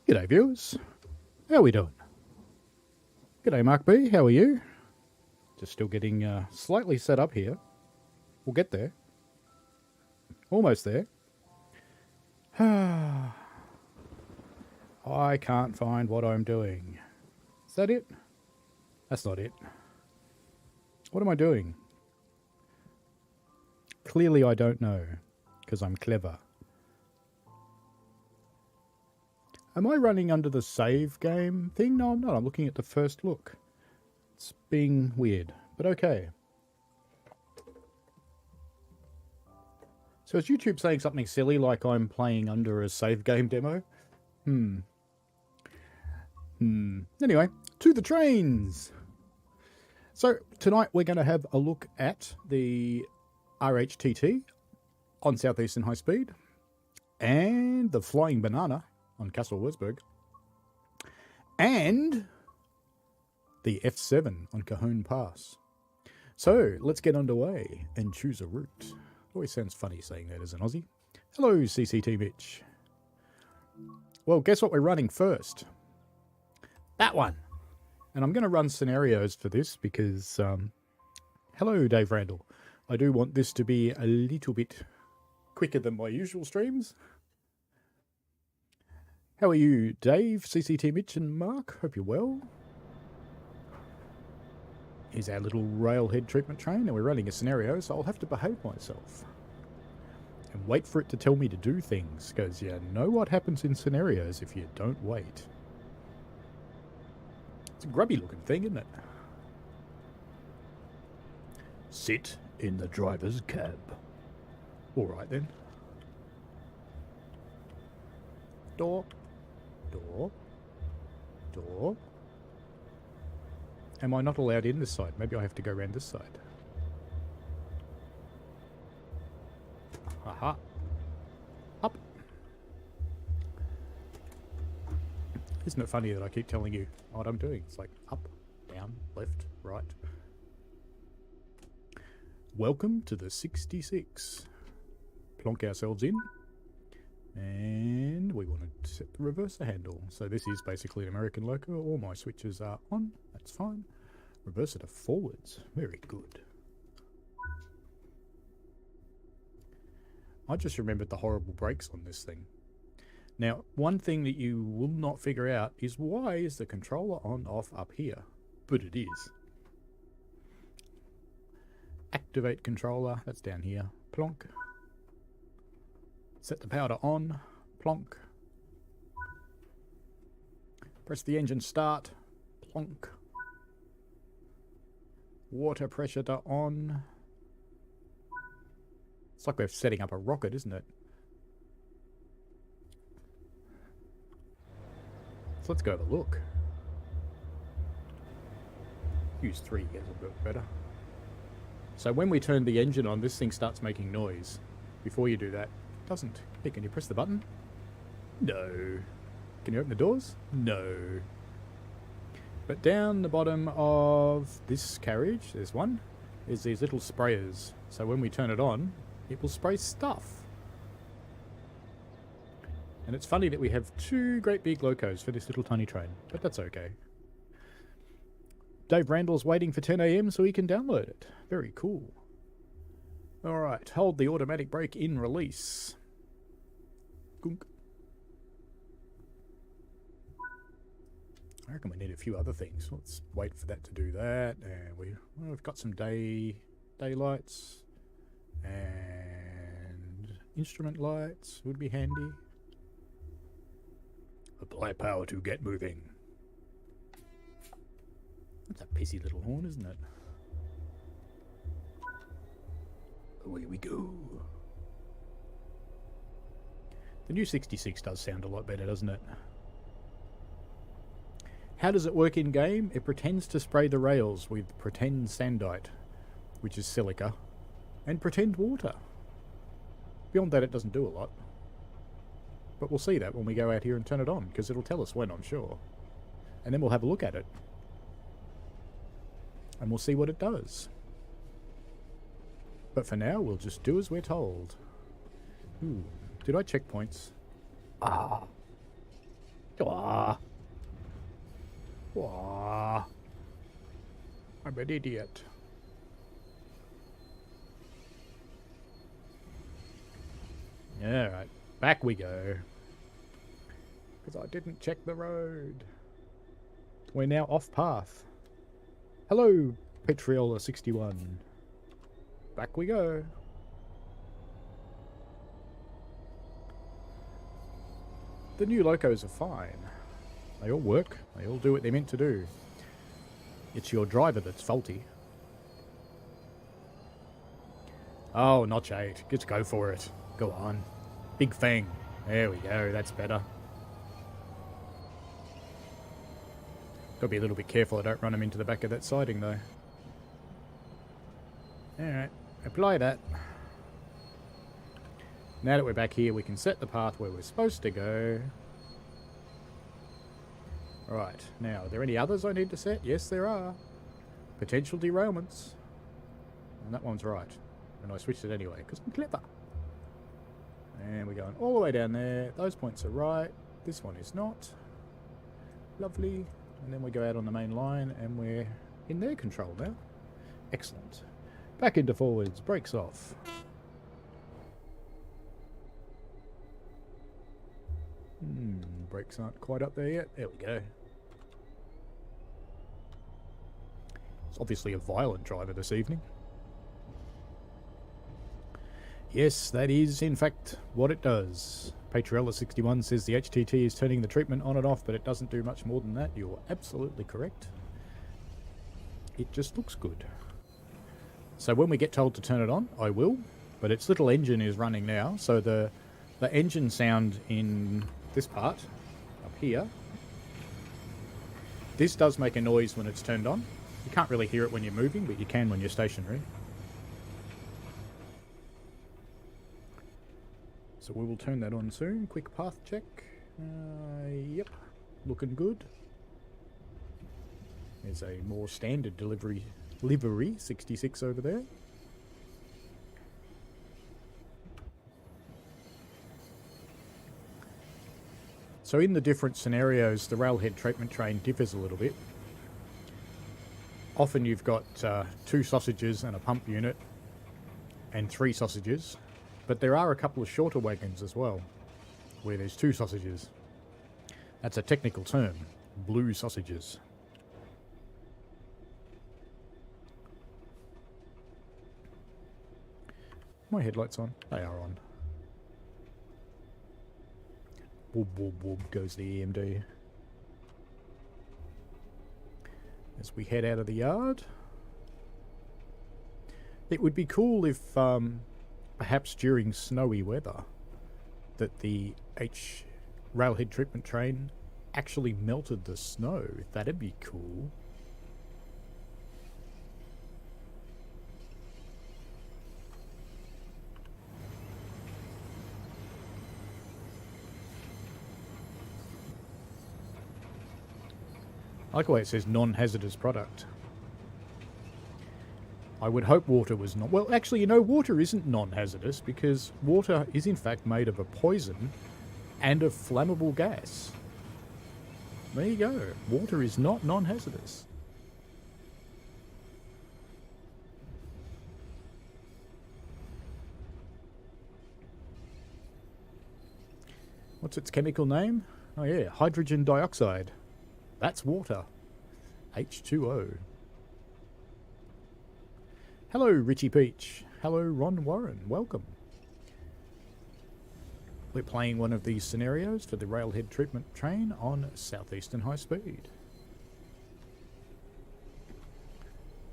G'day viewers, how are we doing? G'day Mark B, how are you? Just still getting slightly set up here. We'll get there. Almost there. I can't find what I'm doing. Is that it? That's not it. What am I doing? Clearly I don't know, because I'm clever. Am I running under the save game thing? No, I'm not. I'm looking at the first look. It's being weird, but okay. So is YouTube saying something silly like I'm playing under a save game demo? Anyway, to the trains! So tonight we're going to have a look at the RHTT on Southeastern High Speed and the Flying Banana on Castle Wurzburg, and the F7 on Cajon Pass. So let's get underway and choose a route. Always sounds funny saying that as an Aussie. Hello, CCT Mitch. Well, guess what we're running first? That one. And I'm going to run scenarios for this because, hello, Dave Randall. I do want this to be a little bit quicker than my usual streams. How are you, Dave, CCT Mitch and Mark? Hope you're well. Here's our little railhead treatment train, and we're running a scenario, so I'll have to behave myself. And wait for it to tell me to do things, because you know what happens in scenarios if you don't wait. It's a grubby looking thing, isn't it? Sit in the driver's cab. Alright then. Door. Door. Door. Am I not allowed in this side? Maybe I have to go around this side. Aha. Up. Isn't it funny that I keep telling you what I'm doing? It's like up, down, left, right. Welcome to the 66. Plonk ourselves in. And we want to set the reverser handle. So this is basically an American loco. All my switches are on. That's fine. Reverser to forwards. Very good. I just remembered the horrible brakes on this thing. Now, one thing that you will not figure out is why is the controller on off up here? But it is. Activate controller. That's down here. Plonk. Set the power to on, plonk. Press the engine start, plonk. Water pressure to on. It's like we're setting up a rocket, isn't it? So let's go have a look. Use 3 gets a bit better. So when we turn the engine on, this thing starts making noise. Before you do that, doesn't. Hey, can you press the button? No. Can you open the doors? No. But down the bottom of this carriage, there's one, is these little sprayers. So when we turn it on, it will spray stuff. And it's funny that we have 2 great big locos for this little tiny train, but that's okay. Dave Randall's waiting for 10 AM so he can download it. Very cool. Alright, hold the automatic brake in release. Gunk. I reckon we need a few other things. Let's wait for that to do that. And we've got some daylights. And instrument lights would be handy. Apply power to get moving. That's a pissy little horn, isn't it? Away we go. The new 66 does sound a lot better, doesn't it? How does it work in game? It pretends to spray the rails with pretend sandite, which is silica, and pretend water. Beyond that, it doesn't do a lot. But we'll see that when we go out here and turn it on, because it'll tell us when, I'm sure. And then we'll have a look at it. And we'll see what it does. But for now, we'll just do as we're told. Ooh, did I check points? Ah. Wah. Wah. I'm an idiot. Alright, back we go. Because I didn't check the road. We're now off path. Hello, Petriola61. Back we go. The new locos are fine. They all work. They all do what they're meant to do. It's your driver that's faulty. Oh, notch 8. Just go for it. Go on. Big Fang. There we go. That's better. Gotta be a little bit careful I don't run them into the back of that siding, though. Alright. Apply that. Now that we're back here, we can set the path where we're supposed to go. Right. Now, are there any others I need to set? Yes, there are. Potential derailments. And that one's right. And I switched it anyway, because I'm clever. And we're going all the way down there. Those points are right. This one is not. Lovely. And then we go out on the main line, and we're in their control now. Excellent. Back into forwards. Brakes off. Brakes aren't quite up there yet. There we go. It's obviously a violent driver this evening. Yes, that is in fact what it does. Patriella61 says the HTT is turning the treatment on and off, but it doesn't do much more than that. You're absolutely correct. It just looks good. So when we get told to turn it on, I will. But its little engine is running now, so the engine sound in this part, up here, this does make a noise when it's turned on. You can't really hear it when you're moving, but you can when you're stationary. So we will turn that on soon. Quick path check. Yep, looking good. There's a more standard livery 66 over there. So in the different scenarios, the railhead treatment train differs a little bit. Often you've got 2 sausages and a pump unit and 3 sausages. But there are a couple of shorter wagons as well, where there's 2 sausages. That's a technical term, blue sausages. My headlights on? They are on. Whoop, whoop, whoop goes the EMD. As we head out of the yard. It would be cool if, perhaps during snowy weather, that the railhead treatment train actually melted the snow. That'd be cool. I like the way it says non-hazardous product. I would hope water was not... Well, actually, you know, water isn't non-hazardous because water is in fact made of a poison and a flammable gas. There you go. Water is not non-hazardous. What's its chemical name? Oh yeah, hydrogen dioxide. That's water. H2O. Hello, Richie Peach. Hello, Ron Warren. Welcome. We're playing one of these scenarios for the railhead treatment train on Southeastern High Speed.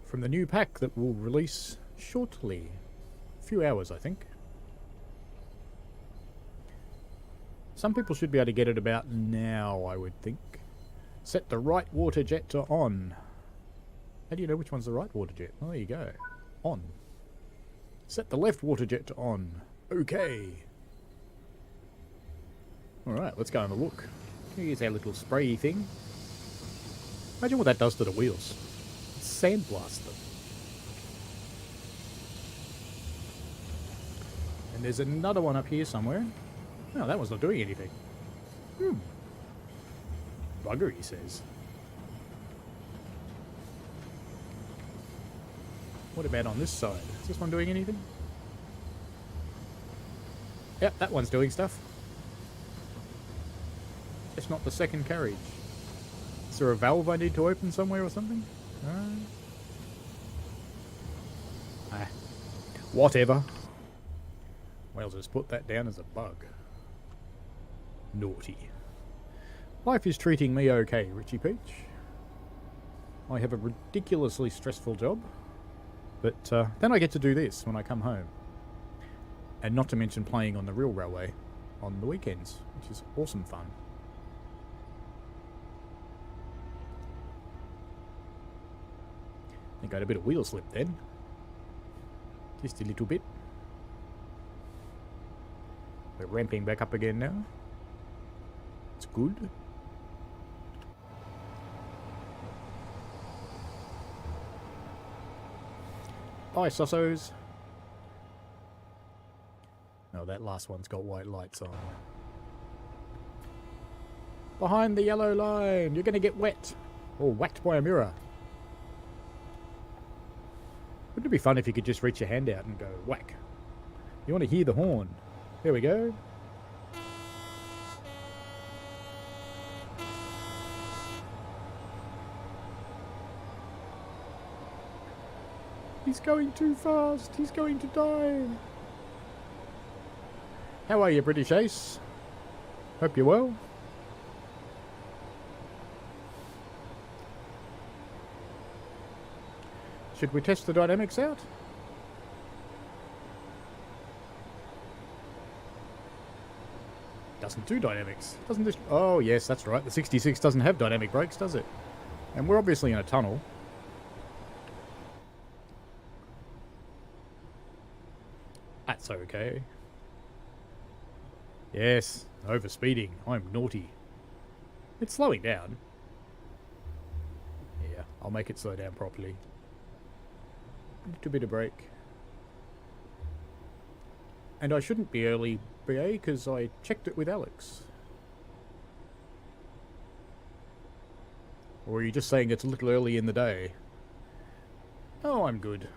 From the new pack that will release shortly. A few hours, I think. Some people should be able to get it about now, I would think. Set the right water jet to on. How do you know which one's the right water jet? Oh, there you go. On. Set the left water jet to on. Okay. Alright, let's go and have a look. Here's our little spray thing. Imagine what that does to the wheels. Sandblast them. And there's another one up here somewhere. Oh, that one's not doing anything. Bugger, he says. What about on this side? Is this one doing anything? Yep, that one's doing stuff. It's not the second carriage. Is there a valve I need to open somewhere or something? Whatever. Well, just put that down as a bug. Naughty. Life is treating me okay, Richie Peach. I have a ridiculously stressful job, but then I get to do this when I come home. And not to mention playing on the real railway on the weekends, which is awesome fun. I think I had a bit of wheel slip then. Just a little bit. We're ramping back up again now. It's good. Bye, Sossos. Oh, that last one's got white lights on. Behind the yellow line! You're gonna get wet! Or whacked by a mirror. Wouldn't it be fun if you could just reach your hand out and go whack? You want to hear the horn. There we go. He's going too fast. He's going to die. How are you, British Ace? Hope you're well. Should we test the dynamics out? Doesn't do dynamics. Doesn't this... Oh, yes, that's right. The 66 doesn't have dynamic brakes, does it? And we're obviously in a tunnel. That's okay. Yes, overspeeding. I'm naughty. It's slowing down. Yeah, I'll make it slow down properly. A little bit of brake. And I shouldn't be early, BA, because I checked it with Alex. Or are you just saying it's a little early in the day? Oh, I'm good.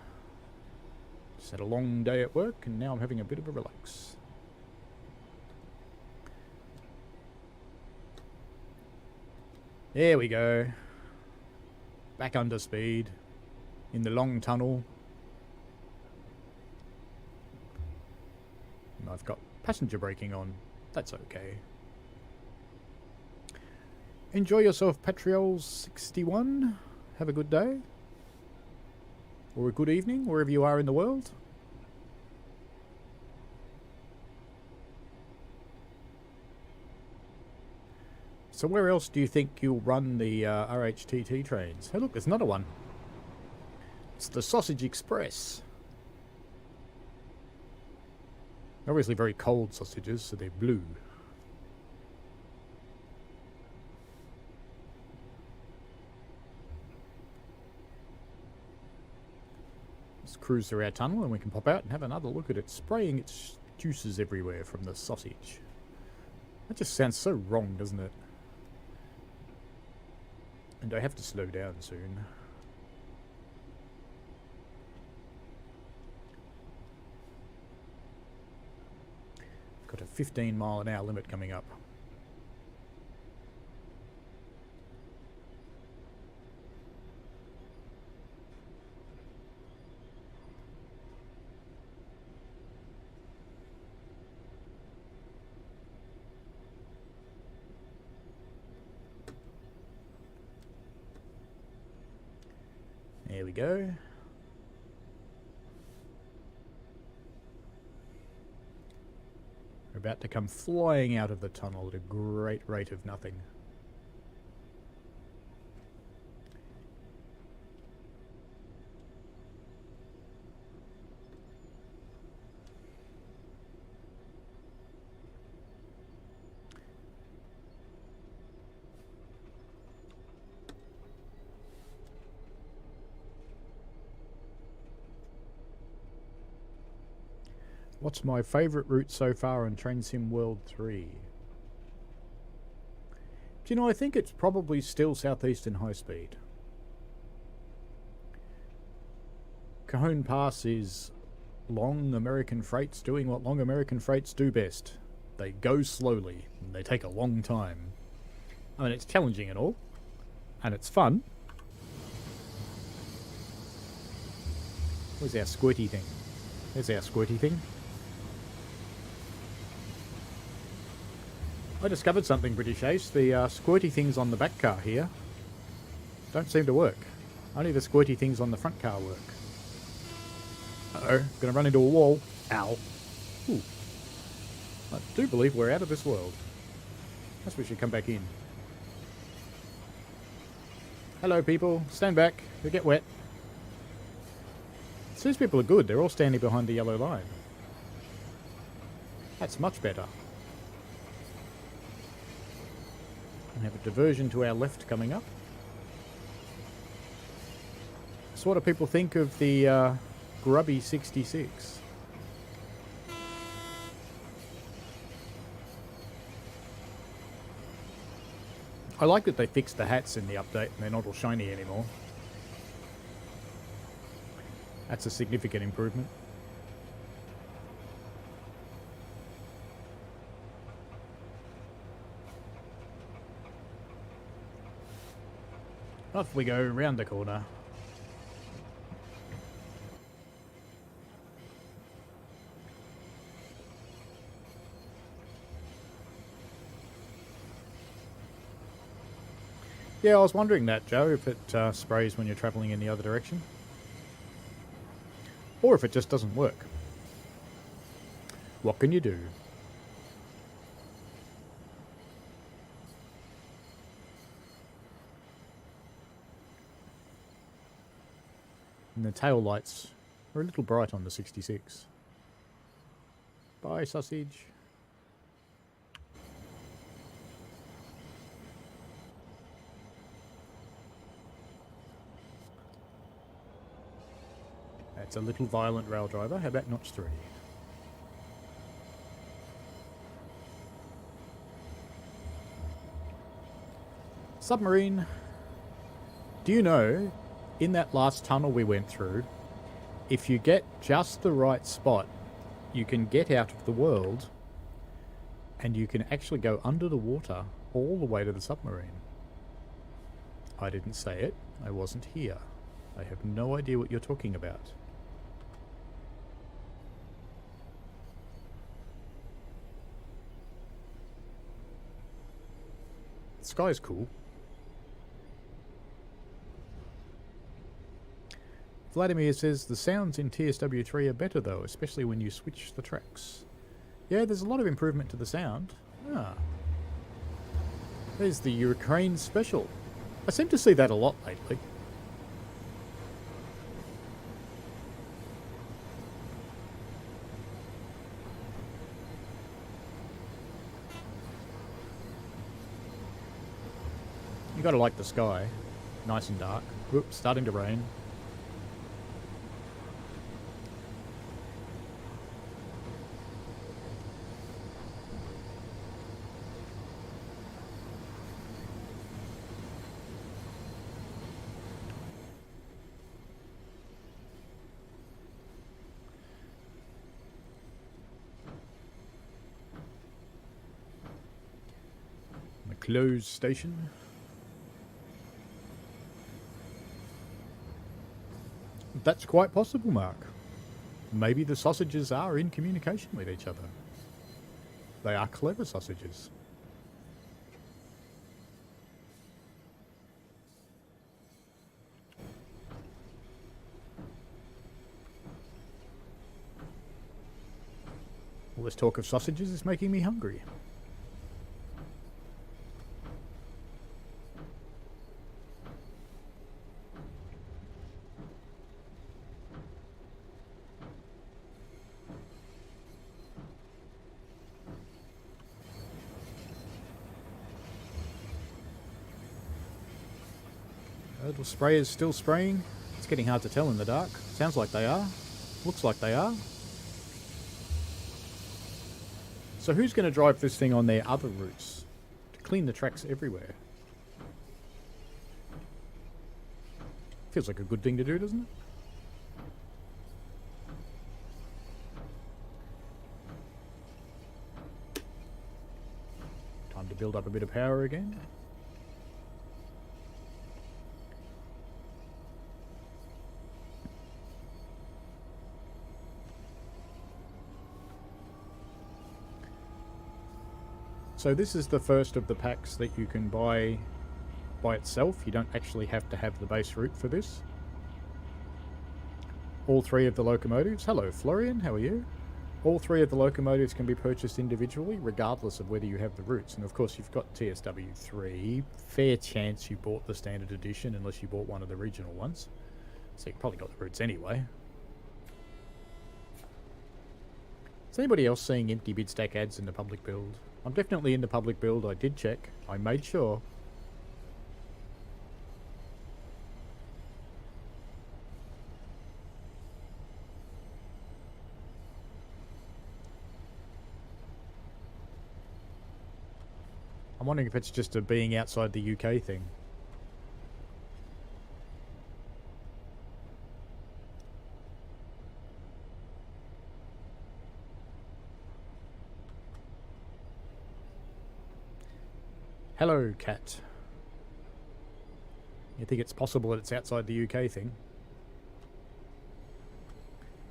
Just had a long day at work, and now I'm having a bit of a relax. There we go. Back under speed. In the long tunnel. And I've got passenger braking on. That's okay. Enjoy yourself, Patriols61. Have a good day. Or a good evening, wherever you are in the world. So where else do you think you'll run the RHTT trains? Hey look, there's another one. It's the Sausage Express. Obviously very cold sausages, so they're blue. Let's cruise through our tunnel and we can pop out and have another look at it spraying its juices everywhere from the sausage. That just sounds so wrong, doesn't it? And I have to slow down soon. Got a 15-mile-an-hour limit coming up. There we go. We're about to come flying out of the tunnel at a great rate of nothing. What's my favourite route so far on Train Sim World 3? Do you know, I think it's probably still Southeastern High Speed. Cajon Pass is long American freights doing what long American freights do best. They go slowly, and they take a long time. I mean, it's challenging and all, and it's fun. Where's our squirty thing? There's our squirty thing. I discovered something, British Ace. The squirty things on the back car here don't seem to work. Only the squirty things on the front car work. Uh-oh, gonna run into a wall. Ow. Ooh. I do believe we're out of this world. Guess we should come back in. Hello, people. Stand back. You'll get wet. These people are good. They're all standing behind the yellow line. That's much better. And have a diversion to our left coming up. So what do people think of the grubby 66? I like that they fixed the hats in the update and they're not all shiny anymore. That's a significant improvement. Off we go round the corner. Yeah, I was wondering that, Joe, if it sprays when you're travelling in the other direction. Or if it just doesn't work. What can you do? And the tail lights are a little bright on the 66. Bye, sausage. That's a little violent rail driver. How about notch 3? Submarine. Do you know, in that last tunnel we went through, if you get just the right spot, you can get out of the world and you can actually go under the water all the way to the submarine. I didn't say it. I wasn't here. I have no idea what you're talking about. The sky's cool. Vladimir says the sounds in TSW3 are better though, especially when you switch the tracks. Yeah, there's a lot of improvement to the sound. Ah. There's the Ukraine special. I seem to see that a lot lately. You gotta like the sky. Nice and dark. Whoops, starting to rain. The closed station. That's quite possible, Mark. Maybe the sausages are in communication with each other. They are clever sausages. All this talk of sausages is making me hungry. Little sprayers still spraying. It's getting hard to tell in the dark. Sounds like they are. Looks like they are. So who's going to drive this thing on their other routes to clean the tracks everywhere. Feels like a good thing to do, doesn't it? Time to build up a bit of power again. So this is the first of the packs that you can buy by itself. You don't actually have to have the base route for this. All three of the locomotives. Hello Florian, how are you? All three of the locomotives can be purchased individually, regardless of whether you have the routes. And of course you've got TSW3. Fair chance you bought the standard edition unless you bought one of the regional ones. So you probably got the routes anyway. Is anybody else seeing empty bid stack ads in the public build? I'm definitely in the public build. I did check. I made sure. I'm wondering if it's just a being outside the UK thing. Hello, cat. You think it's possible that it's outside the UK thing?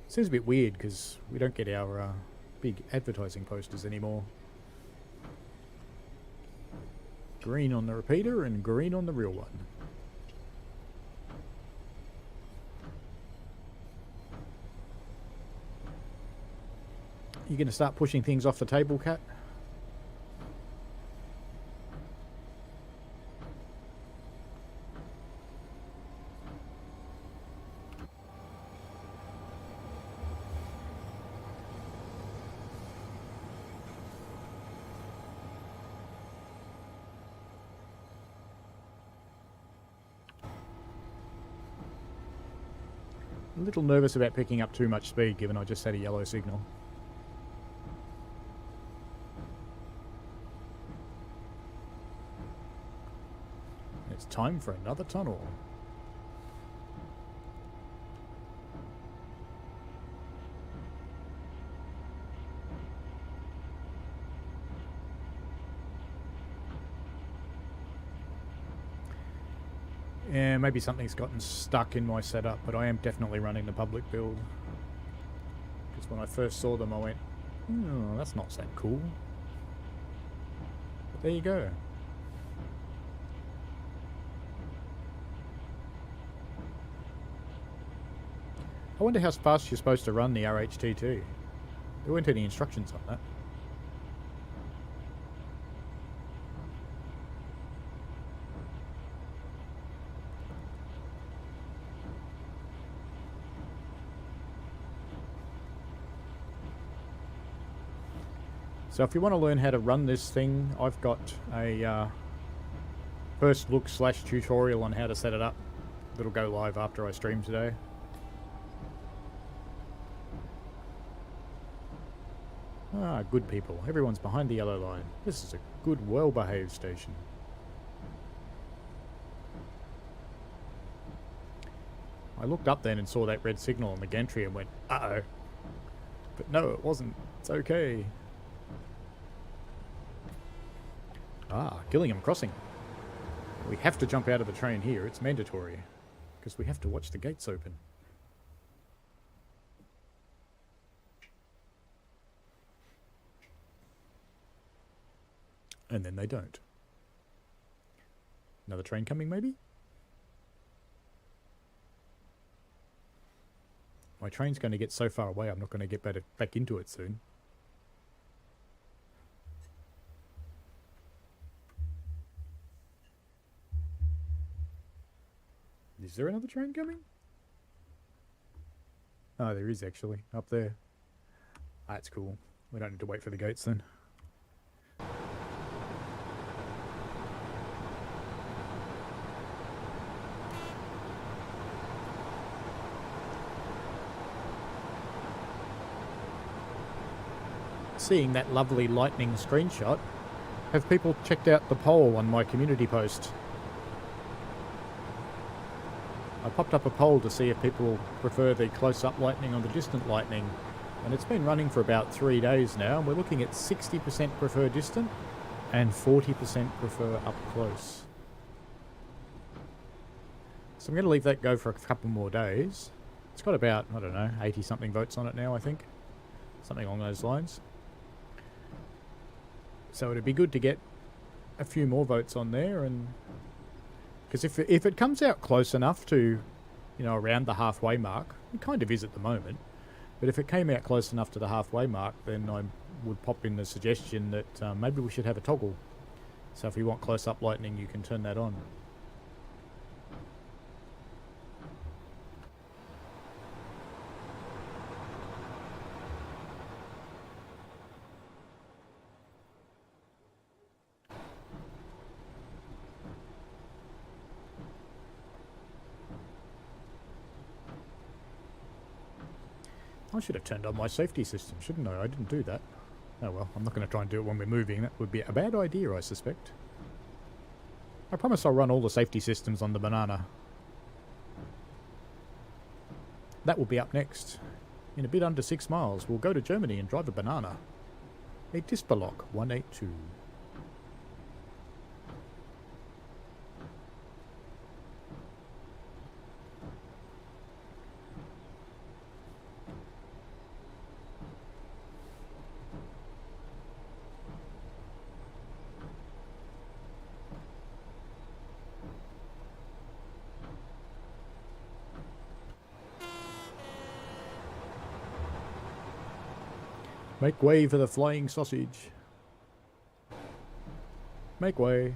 Seems a bit weird because we don't get our big advertising posters anymore. Green on the repeater and green on the real one. You going to start pushing things off the table, cat? A little nervous about picking up too much speed given I just had a yellow signal. It's time for another tunnel. Yeah, maybe something's gotten stuck in my setup, but I am definitely running the public build. Because when I first saw them I went, oh, that's not that cool. But there you go. I wonder how fast you're supposed to run the RHTT. There weren't any instructions on that. So if you want to learn how to run this thing, I've got a first look / tutorial on how to set it up. That'll go live after I stream today. Ah, good people. Everyone's behind the yellow line. This is a good, well-behaved station. I looked up then and saw that red signal on the gantry and went, uh-oh. But no, it wasn't. It's okay. Ah, Gillingham Crossing. We have to jump out of the train here. It's mandatory. Because we have to watch the gates open. And then they don't. Another train coming, maybe? My train's going to get so far away, I'm not going to get back into it soon. Is there another train coming? Oh, there is actually, up there. That's cool. We don't need to wait for the gates then. Seeing that lovely lightning screenshot, Have people checked out the poll on my community post? I popped up a poll to see if people prefer the close-up lightning or the distant lightning, and it's been running for about 3 days now, and we're looking at 60% prefer distant and 40% prefer up close. So I'm going to leave that go for a couple more days. It's got about, I don't know, 80-something votes on it now, I think. Something along those lines. So it'd be good to get a few more votes on there, and because if it comes out close enough to, you know, around the halfway mark, it kind of is at the moment, but if it came out close enough to the halfway mark, then I would pop in the suggestion that maybe we should have a toggle. So if you want close-up lightning, you can turn that on. I should have turned on my safety system, shouldn't I? I didn't do that. Oh well, I'm not going to try and do it when we're moving. That would be a bad idea, I suspect. I promise I'll run all the safety systems on the banana. That will be up next. In a bit under 6 miles, we'll go to Germany and drive a banana. A Dospolok 182. Make way for the flying sausage. Make way.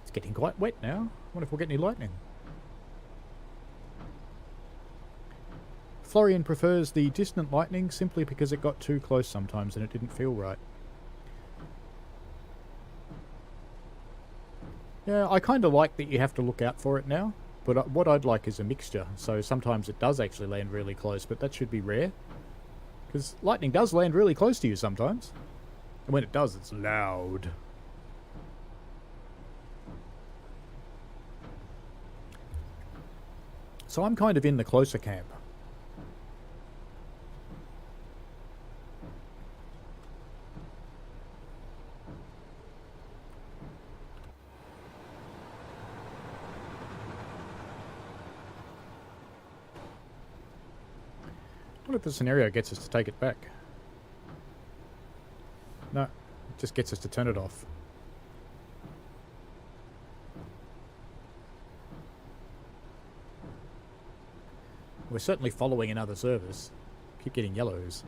It's getting quite wet now. I wonder if we'll get any lightning. Florian prefers the distant lightning simply because it got too close sometimes and it didn't feel right. Yeah, I kind of like that you have to look out for it now, but what I'd like is a mixture. So sometimes it does actually land really close, but that should be rare. Because lightning does land really close to you sometimes. And when it does, it's loud. So I'm kind of in the closer camp. What if the scenario gets us to take it back? No, it just gets us to turn it off. We're certainly following another service. Keep getting yellows.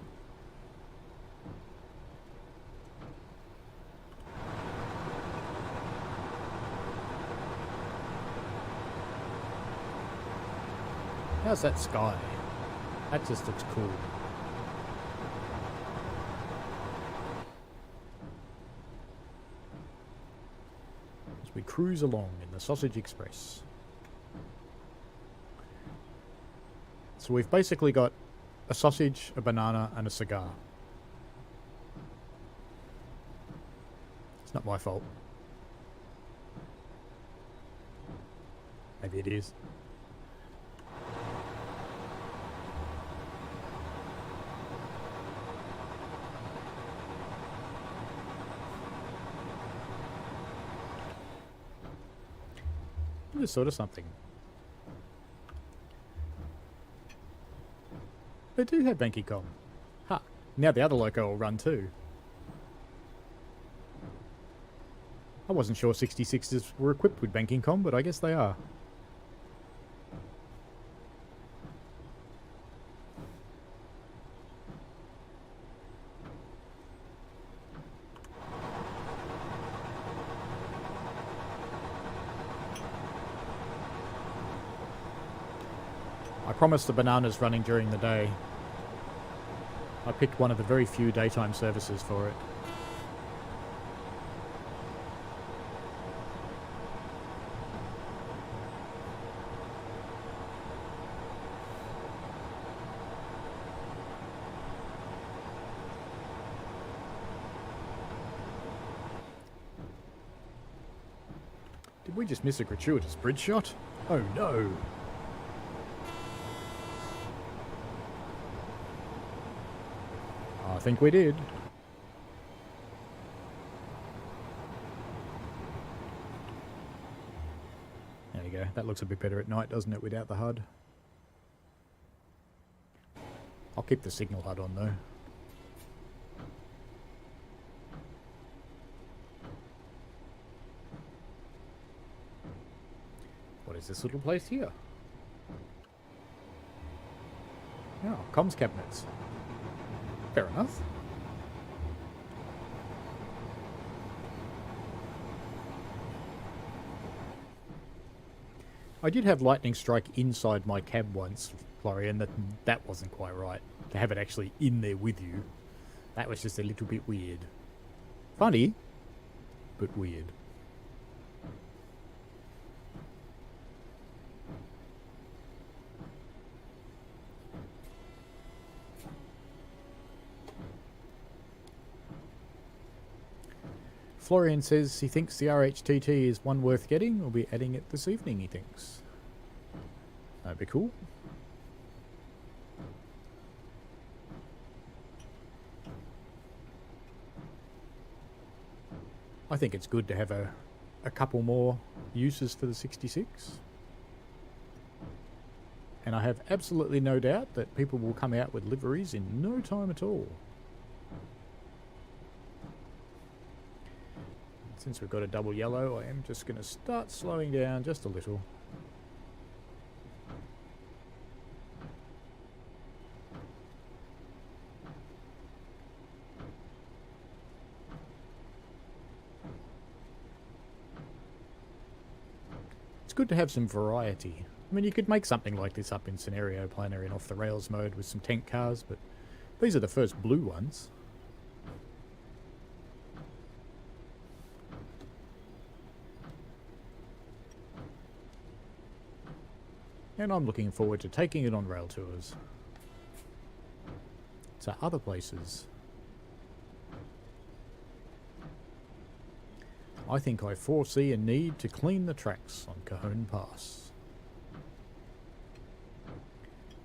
How's that sky? That just looks cool. As we cruise along in the Sausage Express. So we've basically got a sausage, a banana, and a cigar. It's not my fault. Maybe it is. This sort of something. They do have banking com. Ha! Now the other loco will run too. I wasn't sure 66s were equipped with banking com, but I guess they are. I promised the banana's running during the day. I picked one of the very few daytime services for it. Did we just miss a gratuitous bridge shot? Oh no! I think we did. There we go. That looks a bit better at night, doesn't it, without the HUD? I'll keep the signal HUD on though. What is this little place here? Oh, comms cabinets. Fair enough. I did have lightning strike inside my cab once, Florian, that wasn't quite right. To have it actually in there with you, that was just a little bit weird. Funny, but weird. Florian says he thinks the RHTT is one worth getting. We'll be adding it this evening, he thinks. That'd be cool. I think it's good to have a couple more uses for the 66. And I have absolutely no doubt that people will come out with liveries in no time at all. Since we've got a double yellow, I am just going to start slowing down just a little. It's good to have some variety. I mean, you could make something like this up in Scenario Planner in off-the-rails mode with some tank cars, but these are the first blue ones. And I'm looking forward to taking it on rail tours. To other places. I think I foresee a need to clean the tracks on Cajon Pass.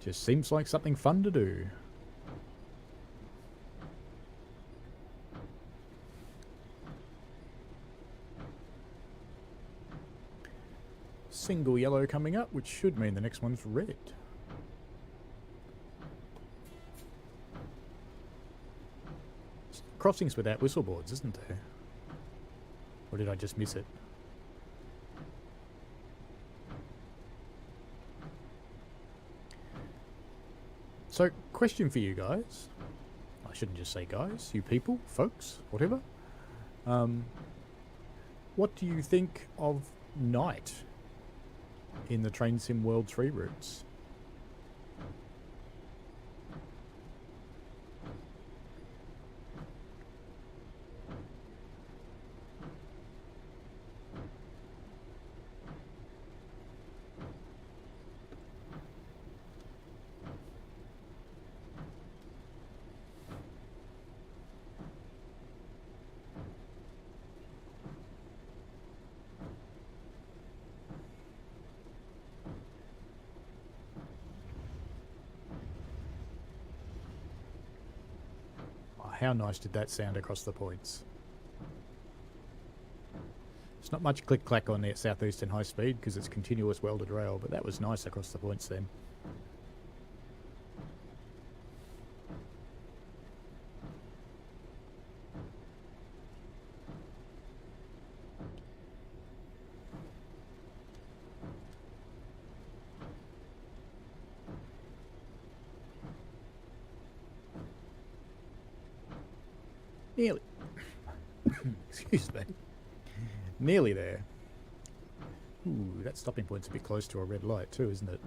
Just seems like something fun to do. Single yellow coming up, which should mean the next one's red. Crossings without whistle boards, isn't there? Or did I just miss it? So, question for you guys. I shouldn't just say guys, you people, folks, whatever. What do you think of night in the Train Sim World 3 routes? How nice did that sound across the points? It's not much click-clack on the southeastern high speed because it's continuous welded rail, but that was nice across the points then. Nearly. Excuse me. Nearly there. Ooh, that stopping point's a bit close to a red light too, isn't it?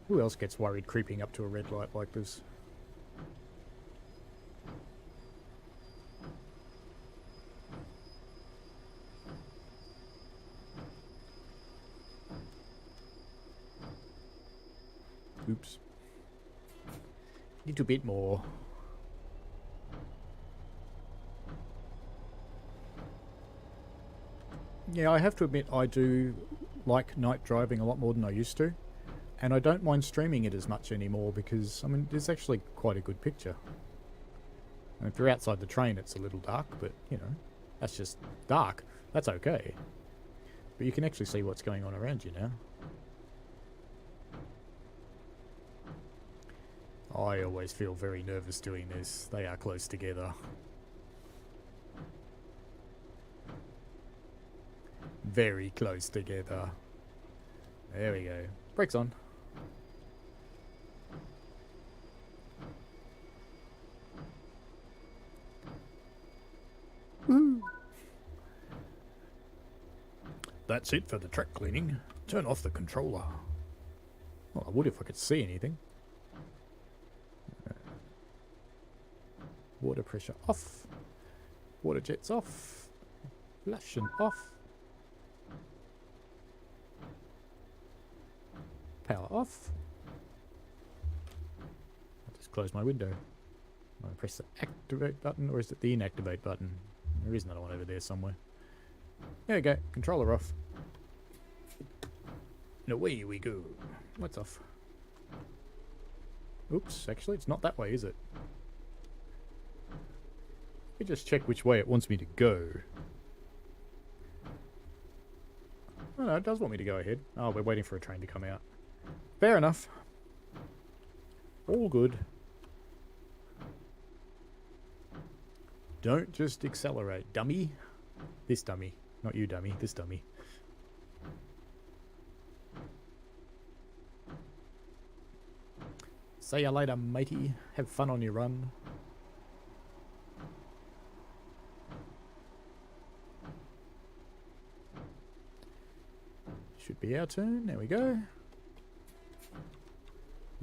Who else gets worried creeping up to a red light like this? Oops. Little bit more. Yeah, I have to admit I do like night driving a lot more than I used to. And I don't mind streaming it as much anymore because, I mean, it's actually quite a good picture. And if you're outside the train, it's a little dark, but, you know, that's just dark. That's okay. But you can actually see what's going on around you now. I always feel very nervous doing this. They are close together. Very close together. There we go. Brakes on. Woo! That's it for the track cleaning. Turn off the controller. Well, I would if I could see anything. Water pressure off. Water jets off. Flushing off. Power off. I'll just close my window. I press the activate button, or is it the inactivate button? There is another one over there somewhere. There we go. Controller off. And away we go. What's off? Oops, actually it's not that way, is it? Let me just check which way it wants me to go. Oh no, it does want me to go ahead. Oh, we're waiting for a train to come out. Fair enough. All good. Don't just accelerate, dummy. This dummy. Not you, dummy. This dummy. See ya later, matey. Have fun on your run. Should be our turn. There we go.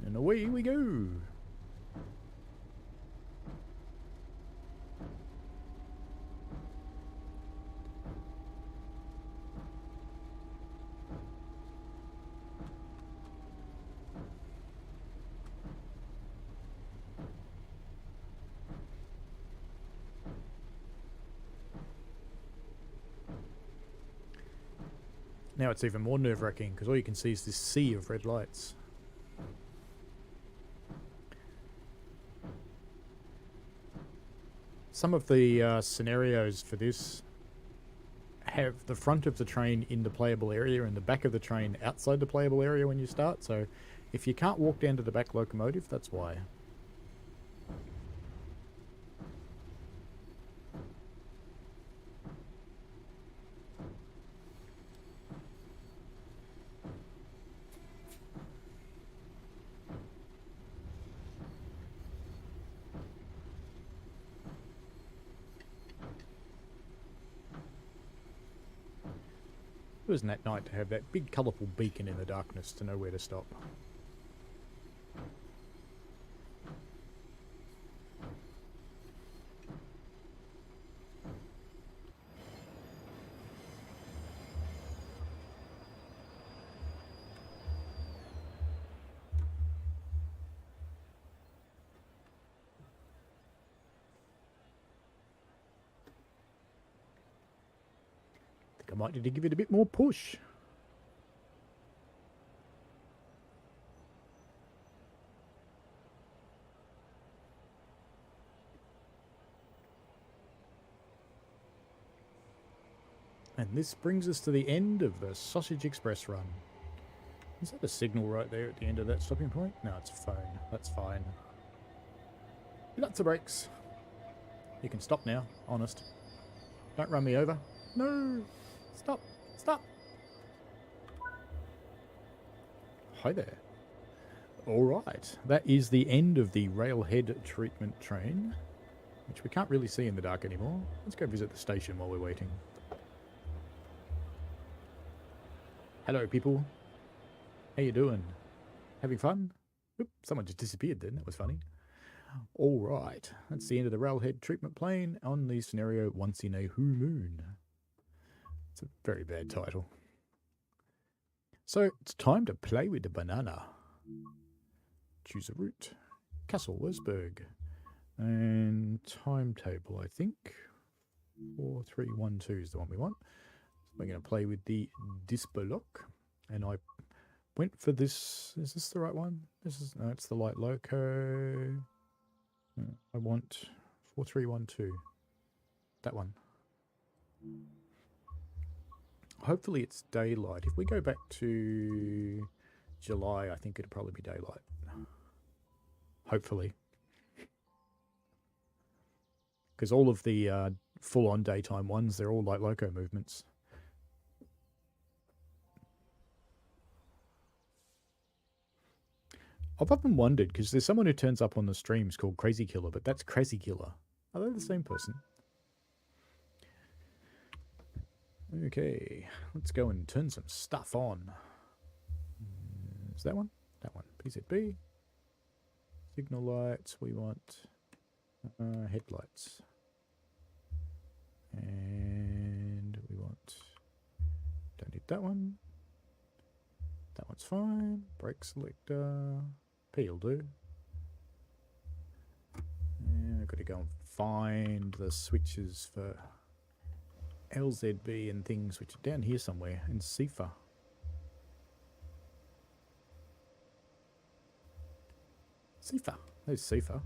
And away we go. Now it's even more nerve-wracking because all you can see is this sea of red lights. Some of the scenarios for this have the front of the train in the playable area and the back of the train outside the playable area when you start. So if you can't walk down to the back locomotive, that's why. It was that night to have that big colourful beacon in the darkness to know where to stop. I might need to give it a bit more push. And this brings us to the end of the Sausage Express run. Is that a signal right there at the end of that stopping point? No, it's a phone. That's fine. Lots of brakes. You can stop now, honest. Don't run me over. No! Stop! Stop! Hi there. Alright, that is the end of the railhead treatment train, which we can't really see in the dark anymore. Let's go visit the station while we're waiting. Hello people. How you doing? Having fun? Oop, someone just disappeared then. That was funny. All right. That's the end of the railhead treatment plane on the scenario Once in a Who Moon. It's a very bad title. So it's time to play with the banana. Choose a route. Castle Wurzburg. And timetable, I think. 4312 is the one we want. So we're going to play with the Dospolok. And I went for this. Is this the right one? No, it's the light loco. I want 4312. That one. Hopefully it's daylight. If we go back to July, I think it'll probably be daylight. Hopefully. Because all of the full-on daytime ones, they're all light loco movements. I've often wondered, because there's someone who turns up on the streams called Crazy Killer, but that's Crazy Killer. Are they the same person? Okay, let's go and turn some stuff on. Is that one? That one. PZB. Signal lights. We want headlights. And we want... Don't need that one. That one's fine. Brake selector. P will do. And I've got to go and find the switches for LZB and things, which are down here somewhere, and CIFA. CIFA. There's CIFA.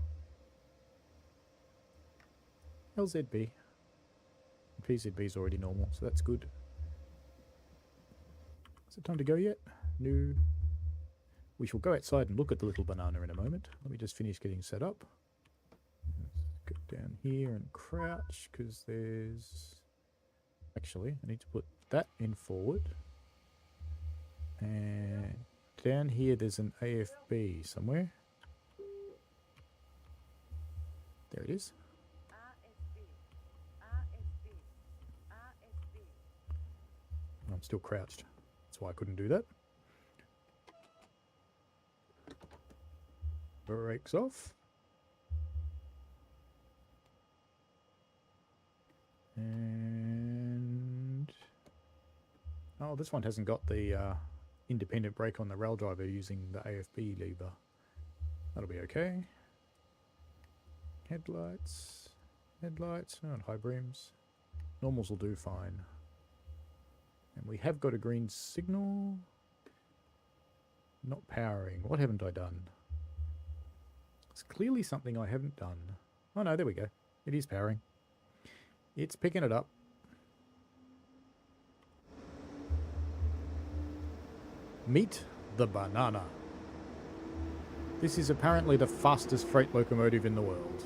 LZB. PZB is already normal, so that's good. Is it time to go yet? No. We shall go outside and look at the little banana in a moment. Let me just finish getting set up. Let's go down here and crouch, because there's... Actually, I need to put that in forward. And down here there's an AFB somewhere. There it is. I'm still crouched. That's why I couldn't do that. Brakes off. And... Oh, this one hasn't got the independent brake on the rail driver using the AFB lever. That'll be okay. Headlights. Headlights. Oh, and high beams. Normals will do fine. And we have got a green signal. Not powering. What haven't I done? It's clearly something I haven't done. Oh no, there we go. It is powering. It's picking it up. Meet the banana. This is apparently the fastest freight locomotive in the world.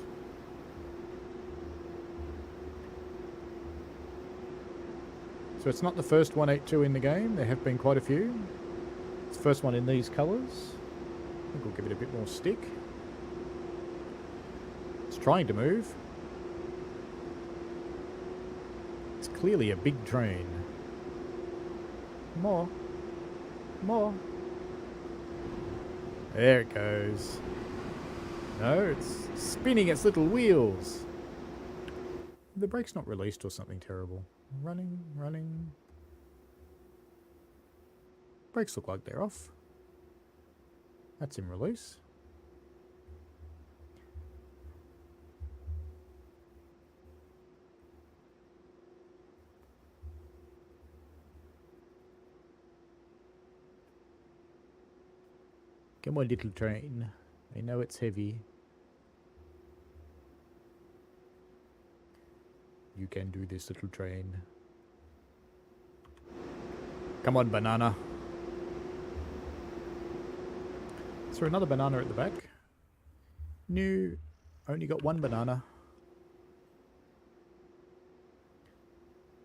So it's not the first 182 in the game. There have been quite a few. It's the first one in these colours. I think we'll give it a bit more stick. It's trying to move. It's clearly a big train. More. More. There it goes. No, it's spinning its little wheels. The brake's not released or something terrible. Running, running. Brakes look like they're off. That's in release. Come on, little train. I know it's heavy. You can do this, little train. Come on, banana. Is there another banana at the back? No, only got one banana.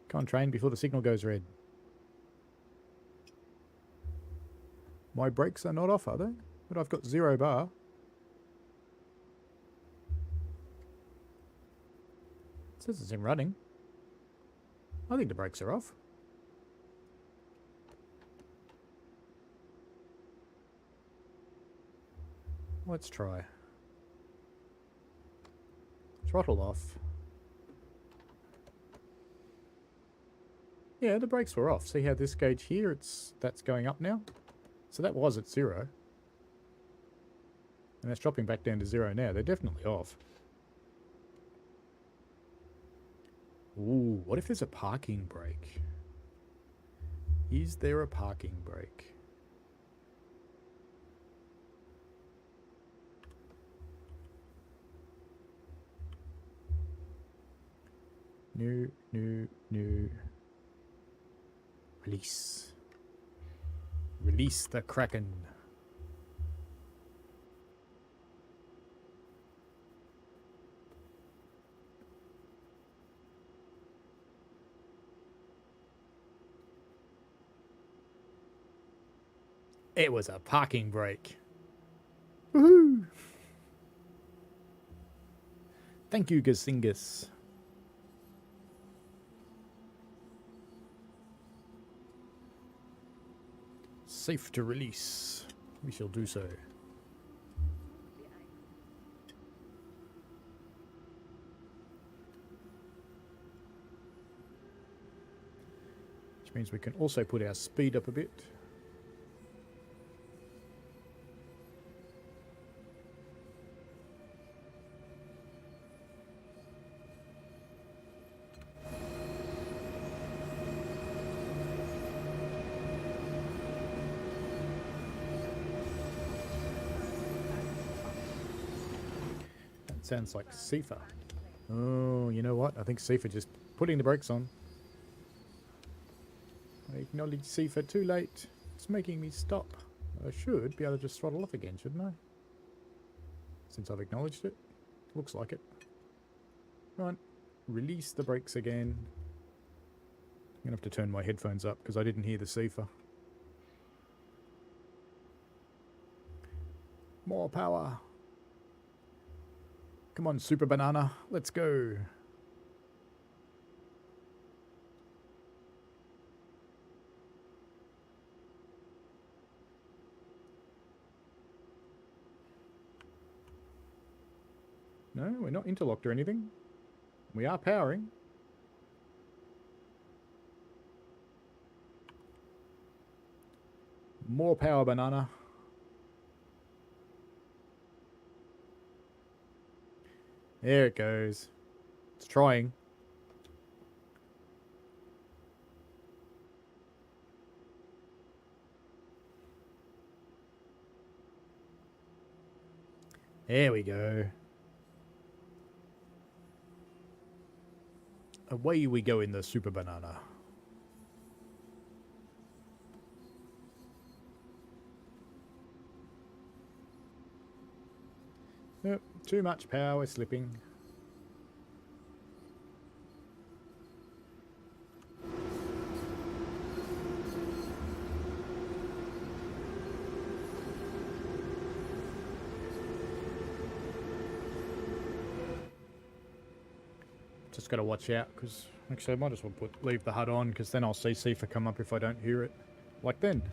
Come on, train, before the signal goes red. My brakes are not off, are they? But I've got 0 bar. It says it's in running. I think the brakes are off. let's try. Throttle off. Yeah, the brakes were off. See how this gauge here, that's going up now? So that was at 0. And that's dropping back down to 0 now. They're definitely off. Ooh, what if there's a parking brake? Is there a parking brake? No, no, no. Release. Release the Kraken. It was a parking brake. Woohoo! Thank you, Gazingus. Safe to release. We shall do so. Which means we can also put our speed up a bit. Sounds like Sifa. Oh, you know what? I think Sifa just putting the brakes on. I acknowledge Sifa too late. It's making me stop. I should be able to just throttle off again, shouldn't I? Since I've acknowledged it. Looks like it. Right. Release the brakes again. I'm going to have to turn my headphones up because I didn't hear the Sifa. More power. Come on, Super Banana. Let's go. No, we're not interlocked or anything. We are powering. More power, Banana. There it goes. It's trying. There we go. Away we go in the Super Banana. Yep, too much power, slipping. Just got to watch out, because actually I might as well leave the HUD on, because then I'll see Sifa come up if I don't hear it. Like then.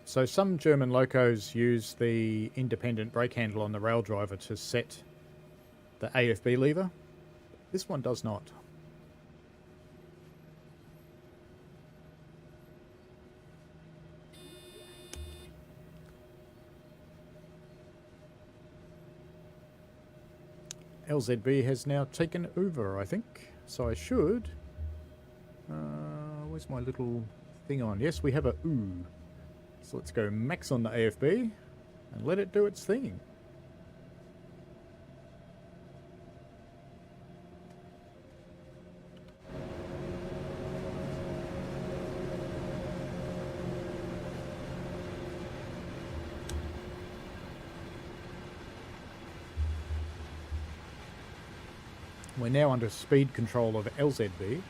So some German locos use the independent brake handle on the rail driver to set the AFB lever. This one does not. LZB has now taken over, I think. So I should... where's my little thing on? Yes, we have a ooh. So let's go max on the AFB and let it do its thing. We're now under speed control of LZB.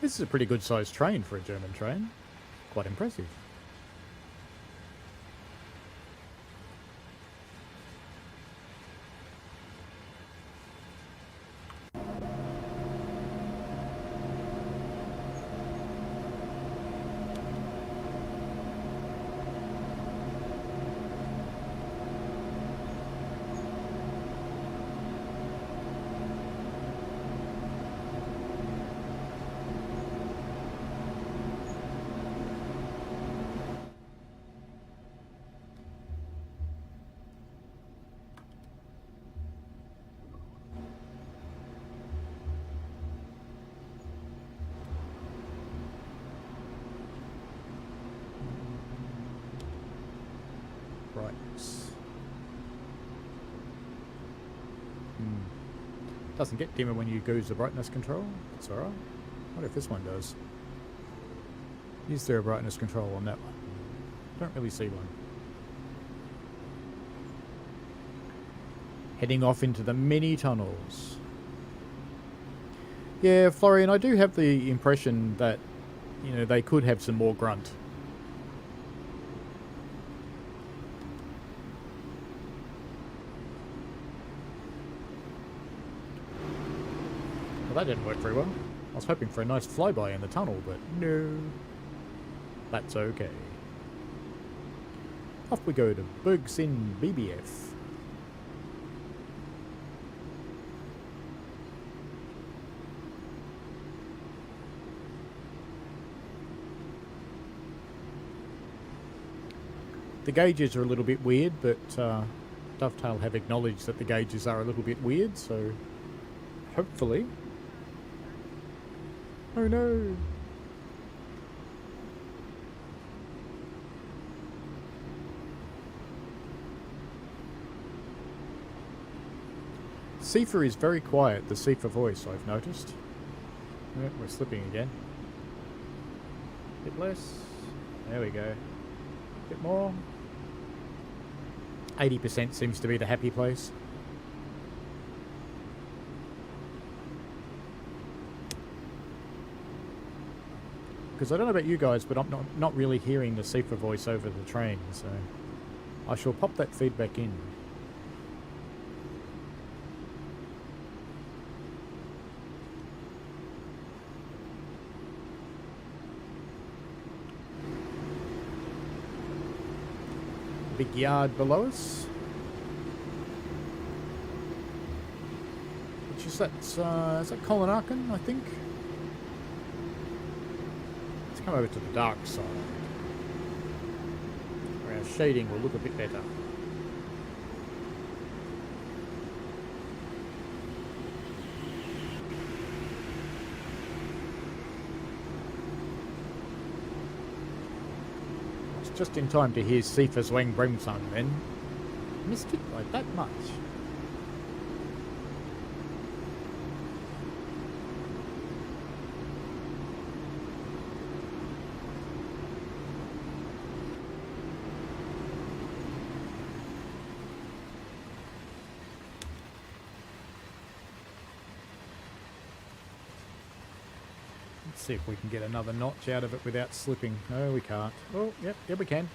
This is a pretty good sized train for a German train. Quite impressive. brightness. Doesn't get dimmer when you use the brightness control. That's alright. What if this one does? Is there a brightness control on that one? Don't really see one. Heading off into the mini tunnels. Yeah, Florian, I do have the impression that, you know, they could have some more grunt. Well, that didn't work very well. I was hoping for a nice flyby in the tunnel, but no. That's okay. Off we go to Bergsin BBF. The gauges are a little bit weird, but Dovetail have acknowledged that the gauges are a little bit weird, so hopefully... Oh no! Sifa is very quiet, the Sifa voice, I've noticed. Yep, we're slipping again. Bit less. There we go. Bit more. 80% seems to be the happy place. Because I don't know about you guys, but I'm not really hearing the Sifa voice over the train, so I shall pop that feedback in. Big yard below us. Which is that Collinarkin, I think? Let's come over to the dark side, where our shading will look a bit better. Just in time to hear Sifa's Wang Bremsung then. Missed it by that much. Let's see if we can get another notch out of it without slipping. No, we can't. Oh, yep, we can.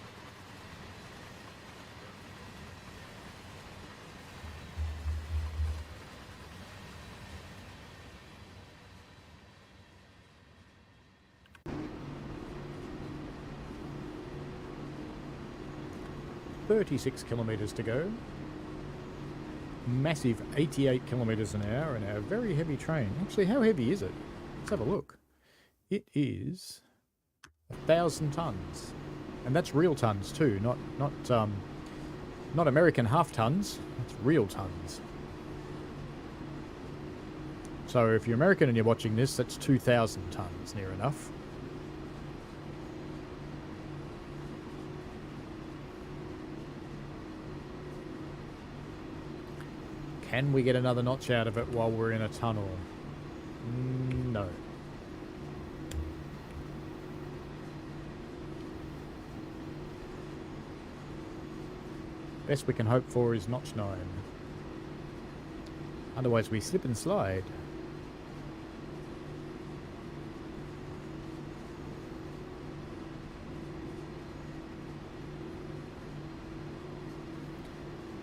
.36 kilometres to go. Massive 88 kilometres an hour and a very heavy train. Actually, how heavy is it? Let's have a look. It is 1,000 tons, and that's real tons too, not American half tons. It's real tons. So if you're American and you're watching this, that's 2,000 tons, near enough. Can we get another notch out of it while we're in a tunnel? No. Best we can hope for is notch 9. Otherwise we slip and slide.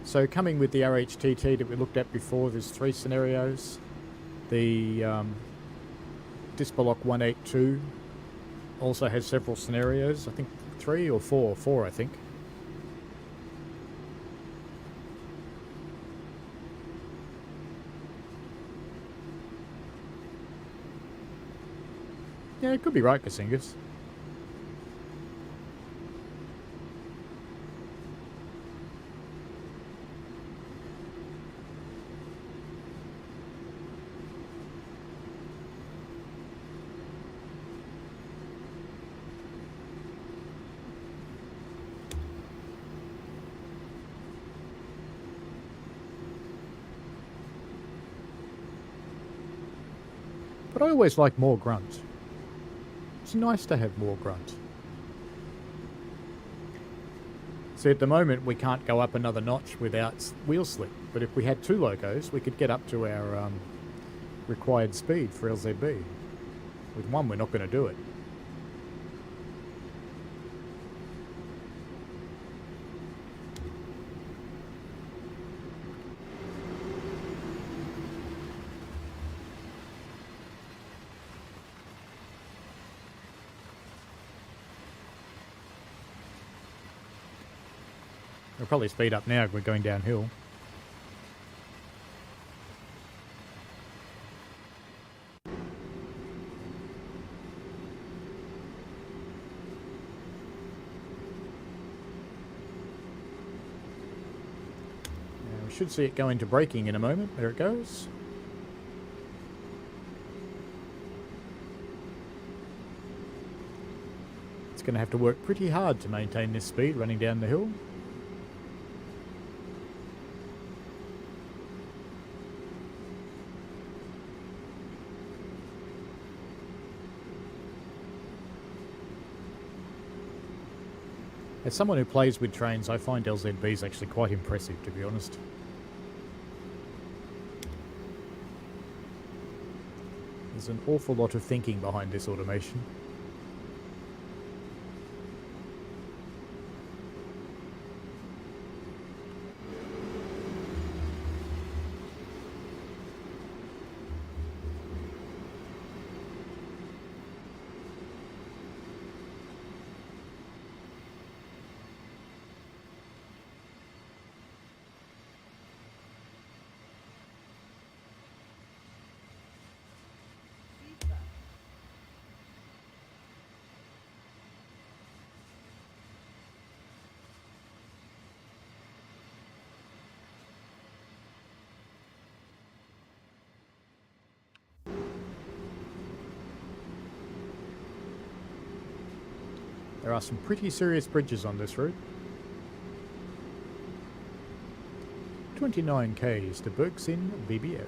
So coming with the RHTT that we looked at before, there's 3 scenarios. The Dospolok 182 also has several scenarios. I think 3 or 4. 4, I think. Yeah, it could be right, Kasingas. But I always like more grunt. It's nice to have more grunt. See, at the moment, we can't go up another notch without wheel slip. But if we had 2 locos, we could get up to our required speed for LZB. With 1, we're not going to do it. We'll probably speed up now if we're going downhill. Now we should see it go into braking in a moment. There it goes. It's going to have to work pretty hard to maintain this speed running down the hill. As someone who plays with trains, I find LZB is actually quite impressive, to be honest. There's an awful lot of thinking behind this automation. There are some pretty serious bridges on this route. 29 k's to Bergsin BBF.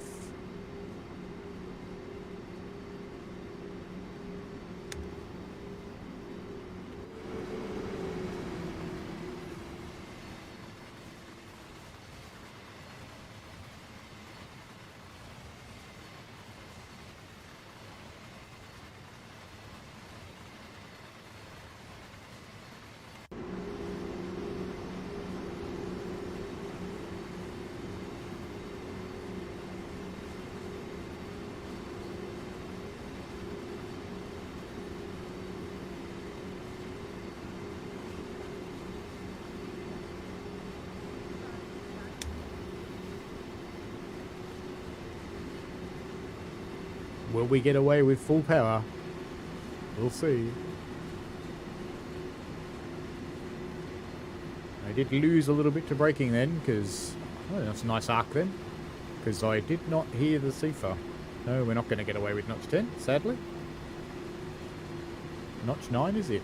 Will we get away with full power? We'll see. I did lose a little bit to braking then, because... Oh, that's a nice arc then. Because I did not hear the CFA. No, we're not going to get away with notch 10, sadly. Notch 9 is it.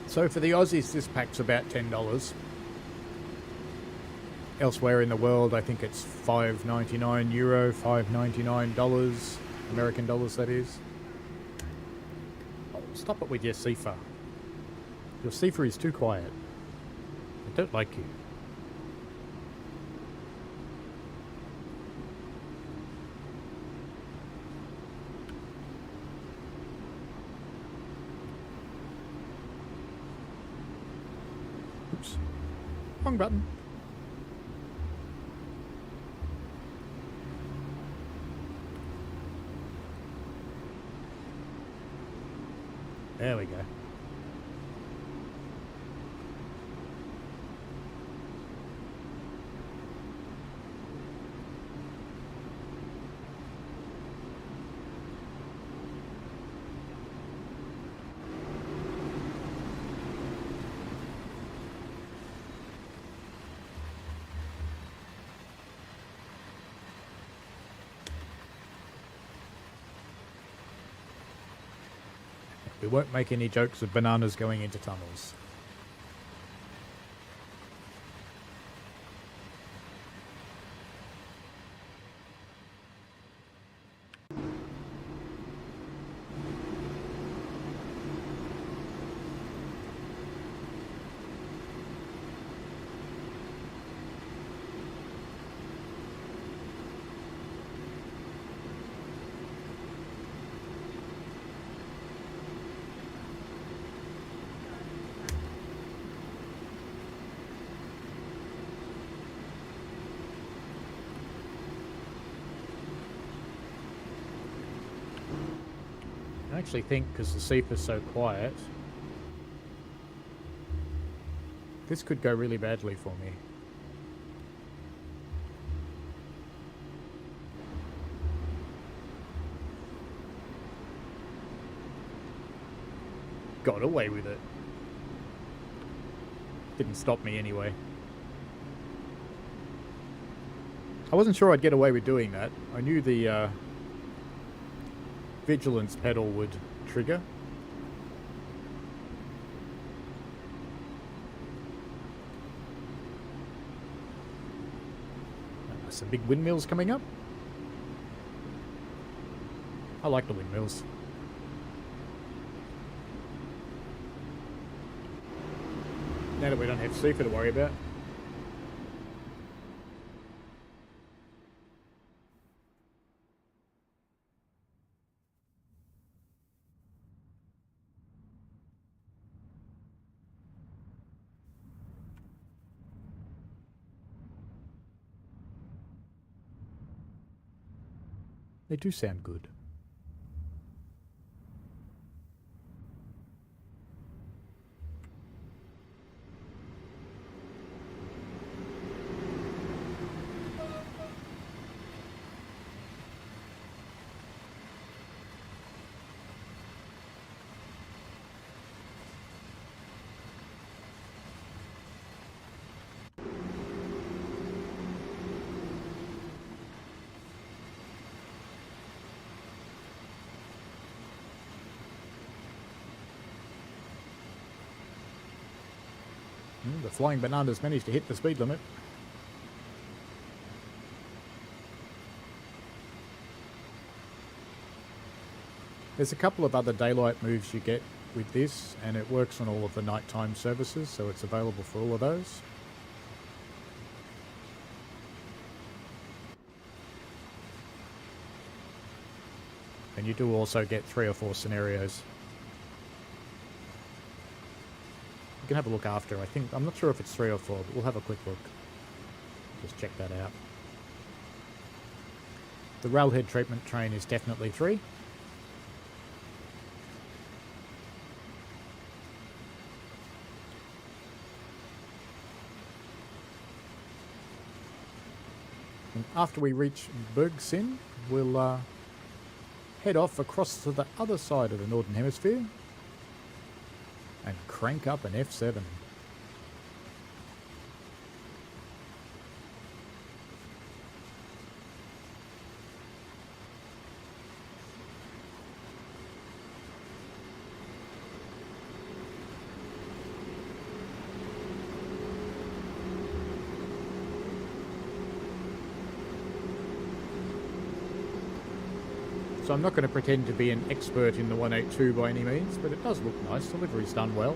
So for the Aussies, this pack's about $10. Elsewhere in the world, I think it's €5.99, $5.99, American dollars that is. Oh, stop it with your CFA. Your CFA is too quiet. I don't like you. Oops. Wrong button. There we go. We won't make any jokes of bananas going into tunnels. I actually think, because the seep is so quiet, this could go really badly for me. Got away with it. Didn't stop me anyway. I wasn't sure I'd get away with doing that. I knew the vigilance pedal would trigger. Some big windmills coming up. I like the windmills. Now that we don't have Seefer to worry about. They do sound good. The flying bananas managed to hit the speed limit. There's a couple of other daylight moves you get with this, and it works on all of the nighttime services, so it's available for all of those. And you do also get 3 or 4 scenarios. You can have a look after. I'm not sure if it's 3 or 4, but we'll have a quick look. Just check that out. The railhead treatment train is definitely 3. And after we reach Bergsin, we'll head off across to the other side of the Northern Hemisphere and crank up an F7. So I'm not going to pretend to be an expert in the 182 by any means, but it does look nice. Delivery's done well.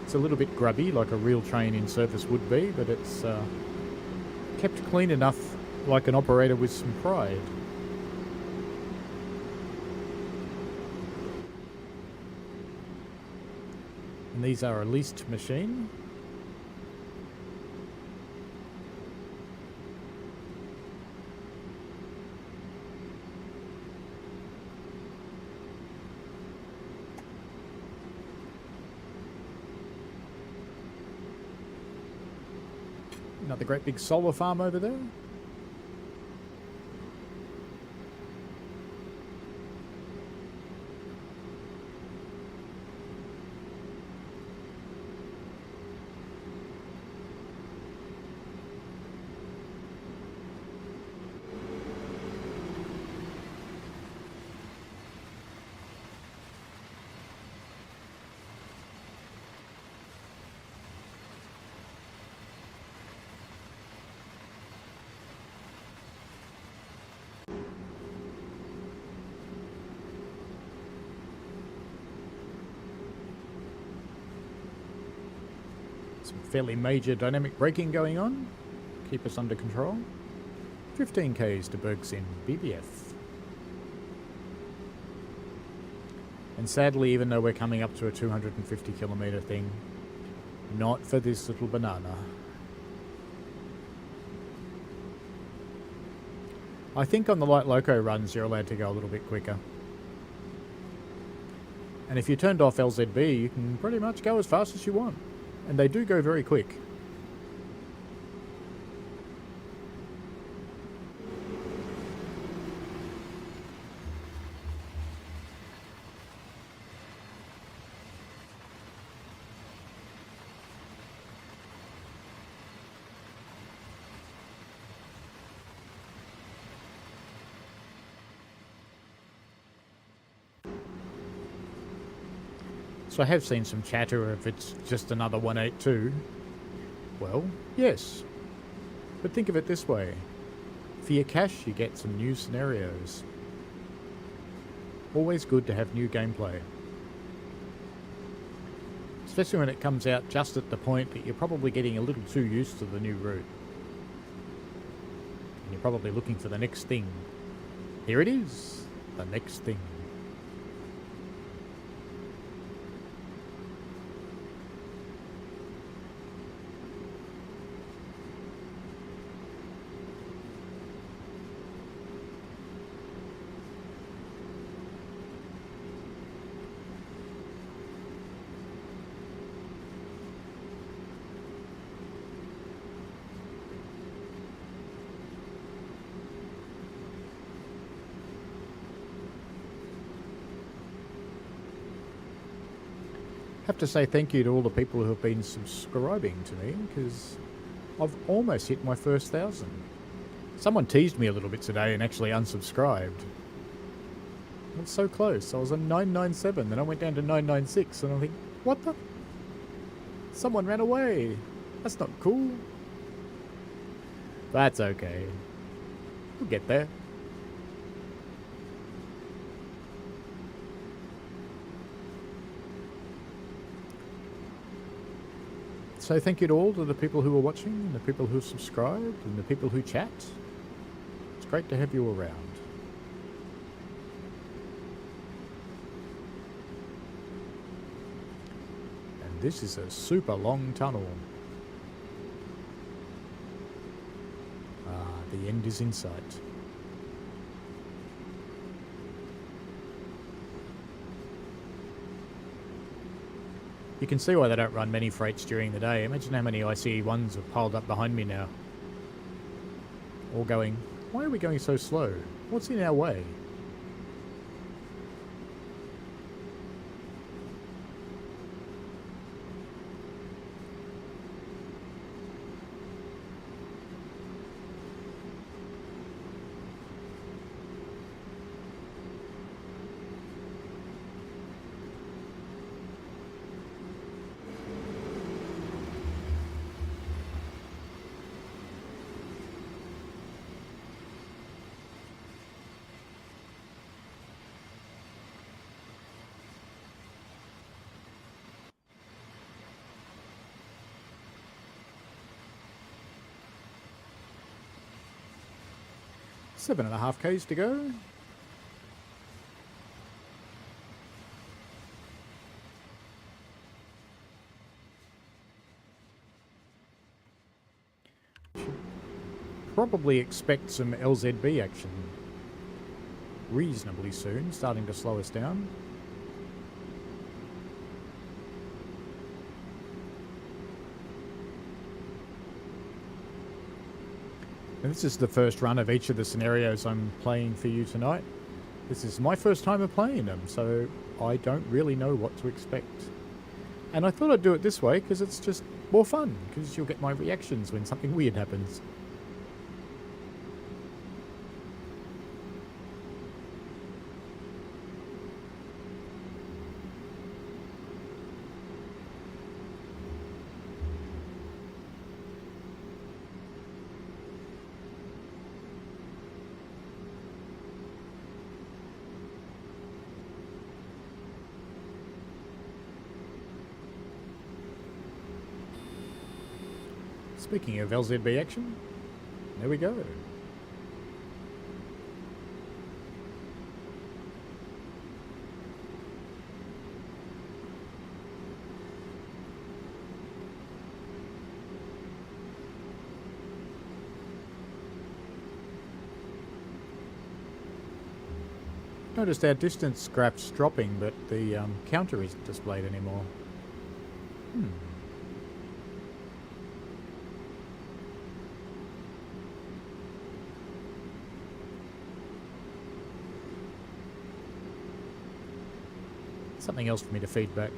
It's a little bit grubby, like a real train in service would be, but it's kept clean enough, like an operator with some pride. And these are a leased machine. Another great big solar farm over there. Some fairly major dynamic braking going on. Keep us under control. 15 k's to Bergsin BBF. And sadly, even though we're coming up to a 250 kilometre thing, not for this little banana. I think on the light loco runs you're allowed to go a little bit quicker. And if you turned off LZB, you can pretty much go as fast as you want. And they do go very quick. So I have seen some chatter if it's just another 182. Well, yes. But think of it this way. For your cash, you get some new scenarios. Always good to have new gameplay. Especially when it comes out just at the point that you're probably getting a little too used to the new route. And you're probably looking for the next thing. Here it is. The next thing. Have to say thank you to all the people who have been subscribing to me, because I've almost hit my first 1,000. Someone teased me a little bit today and actually unsubscribed. It's so close. I was on 997, then I went down to 996, and I think, what the? Someone ran away. That's not cool. That's okay. We'll get there. So thank you to all of the people who are watching, and the people who have subscribed, and the people who chat. It's great to have you around. And this is a super long tunnel. Ah, the end is in sight. You can see why they don't run many freights during the day. Imagine how many ICE ones have piled up behind me now. All going, why are we going so slow? What's in our way? Seven and a half k's to go. Probably expect some LZB action reasonably soon, starting to slow us down. And this is the first run of each of the scenarios I'm playing for you tonight. This is my first time of playing them, so I don't really know what to expect. And I thought I'd do it this way because it's just more fun, because you'll get my reactions when something weird happens. Speaking of LZB action, there we go. Noticed our distance graph's dropping, but the counter isn't displayed anymore. Something else for me to feed back.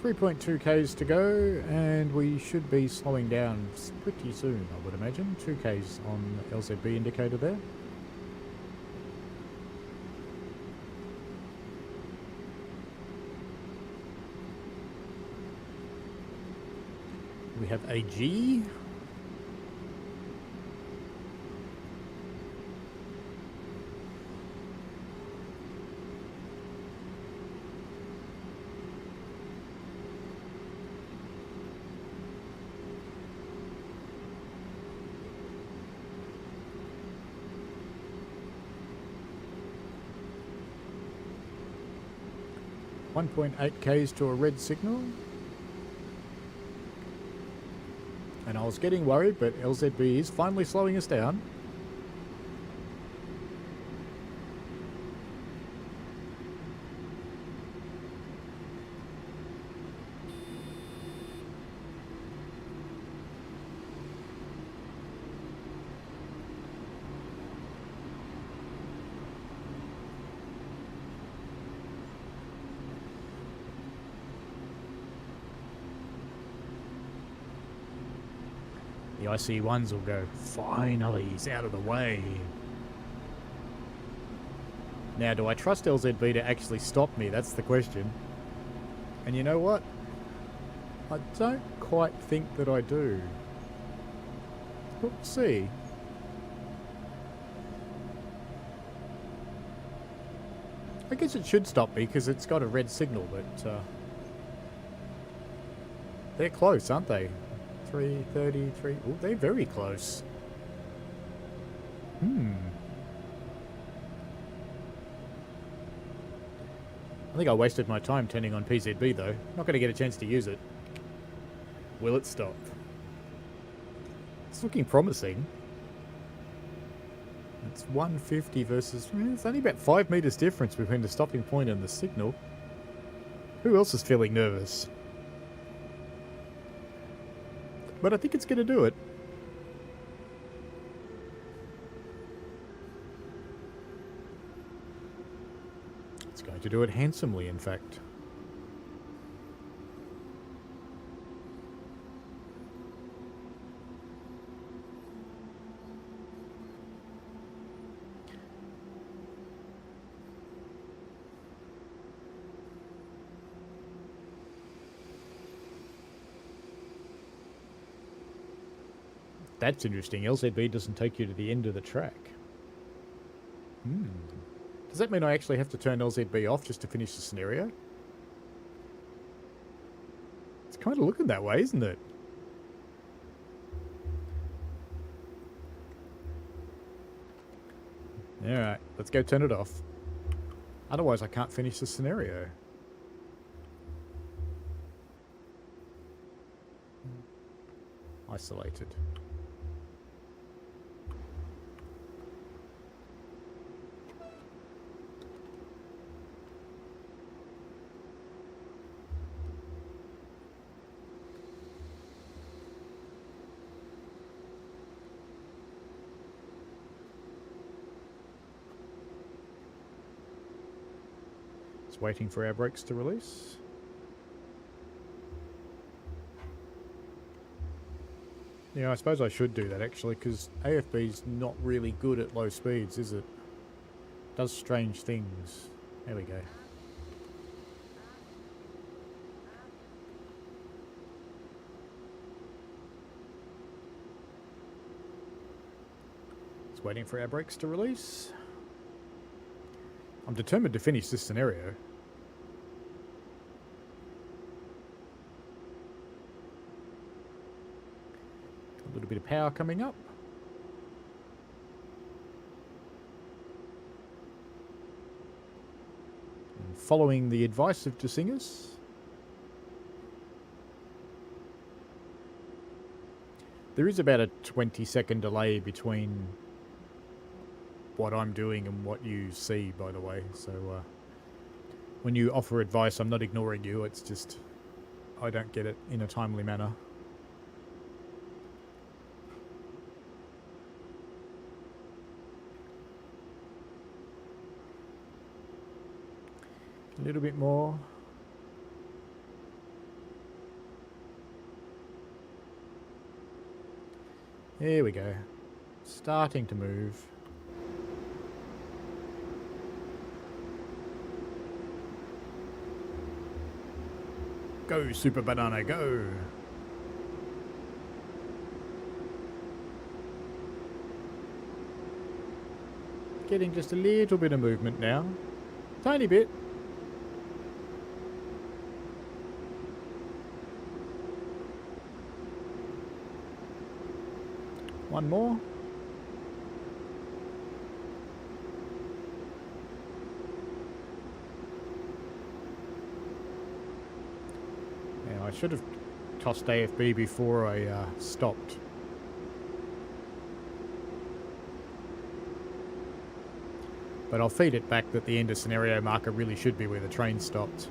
.2 k's to go, and we should be slowing down pretty soon, I would imagine. 2 k's on the LZB indicator there. We have a G. .8 k's to a red signal. And I was getting worried, but LZB is finally slowing us down. The IC1s will go, finally, he's out of the way. Now, do I trust LZB to actually stop me? That's the question. And you know what? I don't quite think that I do. We'll see. I guess it should stop me because it's got a red signal, but they're close, aren't they? 333. Oh, they're very close. I think I wasted my time turning on PZB though. Not going to get a chance to use it. Will it stop? It's looking promising. It's 150 versus... It's only about 5 meters difference between the stopping point and the signal. Who else is feeling nervous? But I think it's going to do it. It's going to do it handsomely, in fact. That's interesting. LZB doesn't take you to the end of the track. Does that mean I actually have to turn LZB off just to finish the scenario? It's kind of looking that way, isn't it? Alright, let's go turn it off. Otherwise I can't finish the scenario. Isolated. Waiting for our brakes to release. Yeah, I suppose I should do that actually, because AFB's not really good at low speeds, is it? Does strange things. There we go. waiting for our brakes to release. I'm determined to finish this scenario. A little bit of power coming up. And following the advice of Desingus, there is about a 20-second delay between what I'm doing and what you see, by the way. So when you offer advice, I'm not ignoring you. It's just I don't get it in a timely manner. A little bit more. There we go. Starting to move. Go, Super Banana, go! Getting just a little bit of movement now. Tiny bit. One more. I should have tossed AFB before I stopped. But I'll feed it back that the end of scenario marker really should be where the train stopped.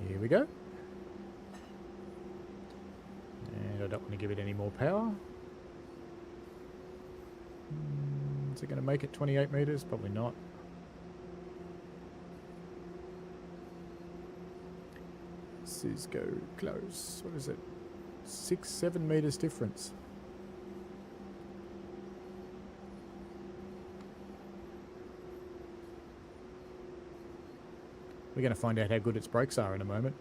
Here we go. And I don't want to give it any more power. Is it going to make it 28 meters? Probably not. This is go close. What is it? 6-7 meters difference. We're going to find out how good its brakes are in a moment.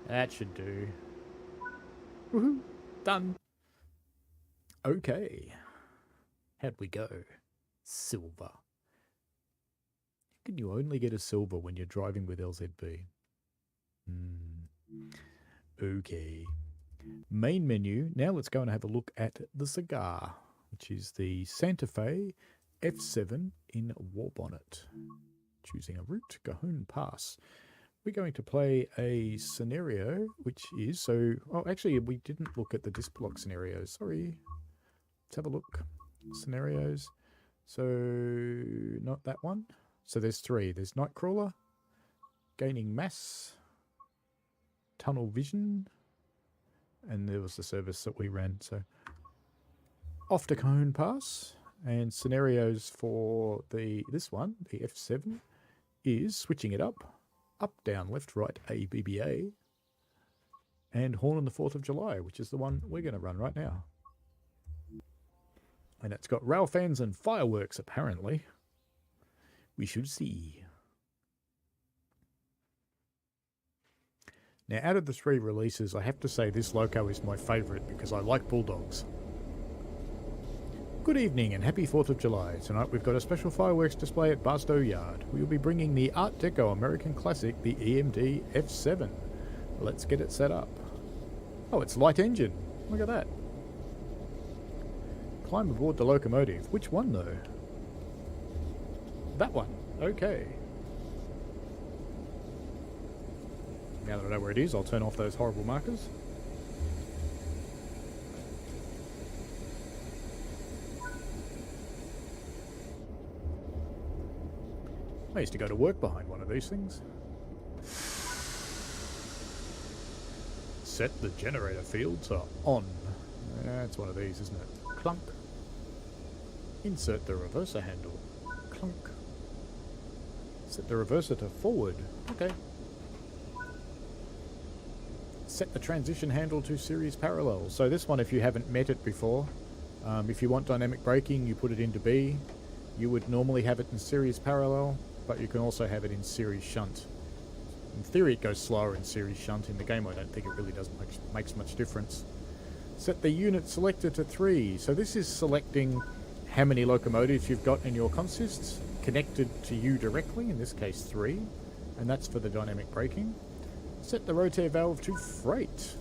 That should do. Woohoo! Done. Okay. How'd we go? Silver. How can you only get a silver when you're driving with LZB? Okay. Main menu. Now let's go and have a look at the cigar, which is the Santa Fe F7 in Warbonnet. Choosing a route, Cajon Pass. We're going to play a scenario, which is, oh, actually, we didn't look at the Dospolok scenarios. Sorry. Let's have a look. Scenarios. So, not that one. So there's 3. There's Nightcrawler, Gaining Mass, Tunnel Vision, and there was the service that we ran. So, off to Cajon Pass. And scenarios for this one, the F7, is switching it up. Up, down, left, right, A, B, B, A. And Horn on the 4th of July, which is the one we're going to run right now. And it's got rail fans and fireworks, apparently. We should see. Now, out of the 3 releases, I have to say this loco is my favourite because I like bulldogs. Good evening and happy 4th of July. Tonight we've got a special fireworks display at Barstow Yard. We will be bringing the Art Deco American Classic, the EMD F7. Let's get it set up. Oh, it's light engine. Look at that. Climb aboard the locomotive. Which one though? That one. Okay. Now that I know where it is, I'll turn off those horrible markers. I used to go to work behind one of these things. Set the generator field to on. That's one of these, isn't it? Clunk. Insert the reverser handle. Clunk. Set the reverser to forward. Okay. Set the transition handle to series parallel. So this one, if you haven't met it before, if you want dynamic braking, you put it into B. You would normally have it in series parallel, but you can also have it in series shunt. In theory, it goes slower in series shunt. In the game, I don't think it really doesn't makes much difference. Set the unit selector to 3. So this is selecting how many locomotives you've got in your consists connected to you directly, in this case 3, and that's for the dynamic braking. Set the rotator valve to freight.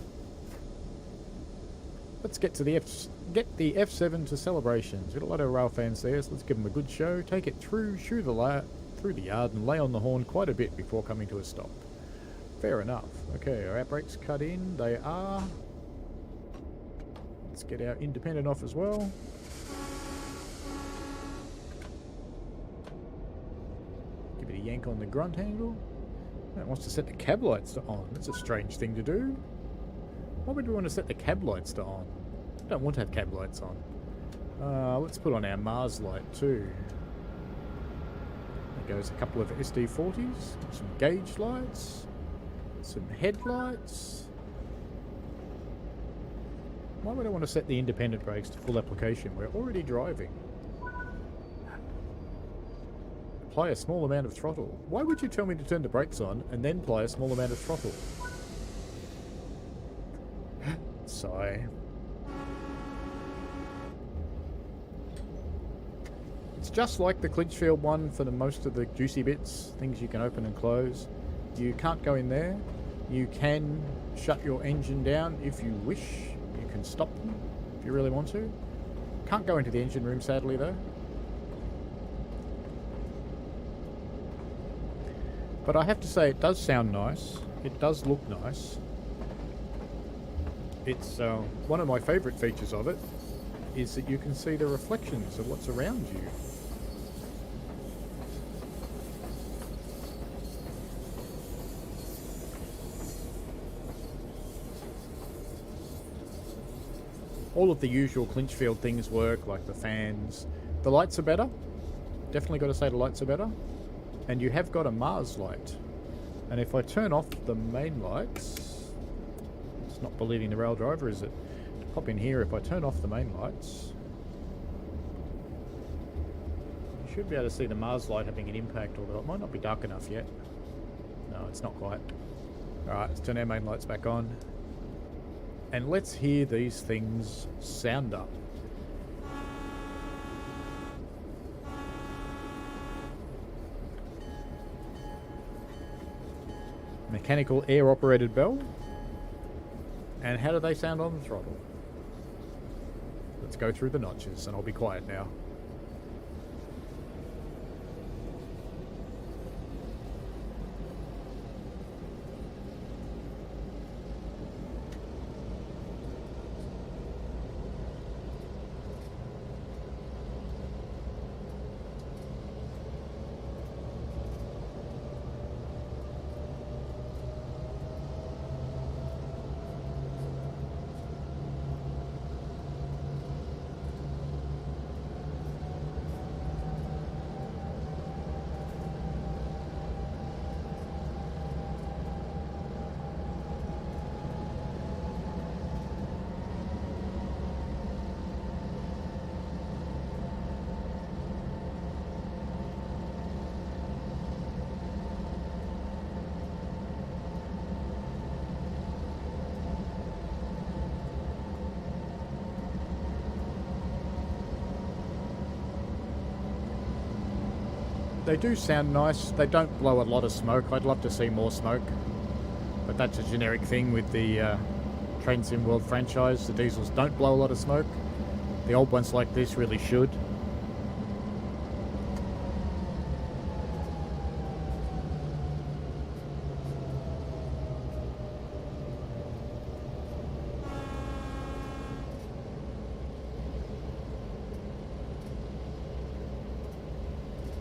Let's get to the F7 to celebrations. Got a lot of rail fans there, so let's give them a good show. Take it through the yard and lay on the horn quite a bit before coming to a stop. Fair enough. Okay, our brakes cut in. They are. Let's get our independent off as well. Give it a yank on the grunt handle. It wants to set the cab lights to on. That's a strange thing to do. Why would we want to set the cab lights to on? I don't want to have cab lights on. Let's put on our Mars light too. There goes a couple of SD40s, some gauge lights, some headlights. Why would I want to set the independent brakes to full application? We're already driving. Apply a small amount of throttle. Why would you tell me to turn the brakes on and then apply a small amount of throttle? Sigh. It's just like the Clinchfield one for the most of the juicy bits, things you can open and close. You can't go in there. You can shut your engine down if you wish. You can stop them if you really want to. Can't go into the engine room, sadly, though. But I have to say, it does sound nice. It does look nice. It's one of my favourite features of it is that you can see the reflections of what's around you. All of the usual Clinchfield things work, like the fans. The lights are better. Definitely got to say the lights are better. And you have got a Mars light. And if I turn off the main lights, it's not believing the rail driver, is it? Pop in here, if I turn off the main lights, you should be able to see the Mars light having an impact, although it might not be dark enough yet. No, it's not quite. Alright, let's turn our main lights back on. And let's hear these things sound up. Mechanical air-operated bell. And how do they sound on the throttle? Let's go through the notches, and I'll be quiet now. They do sound nice. They don't blow a lot of smoke. I'd love to see more smoke. But that's a generic thing with the Train Sim World franchise. The diesels don't blow a lot of smoke. The old ones like this really should.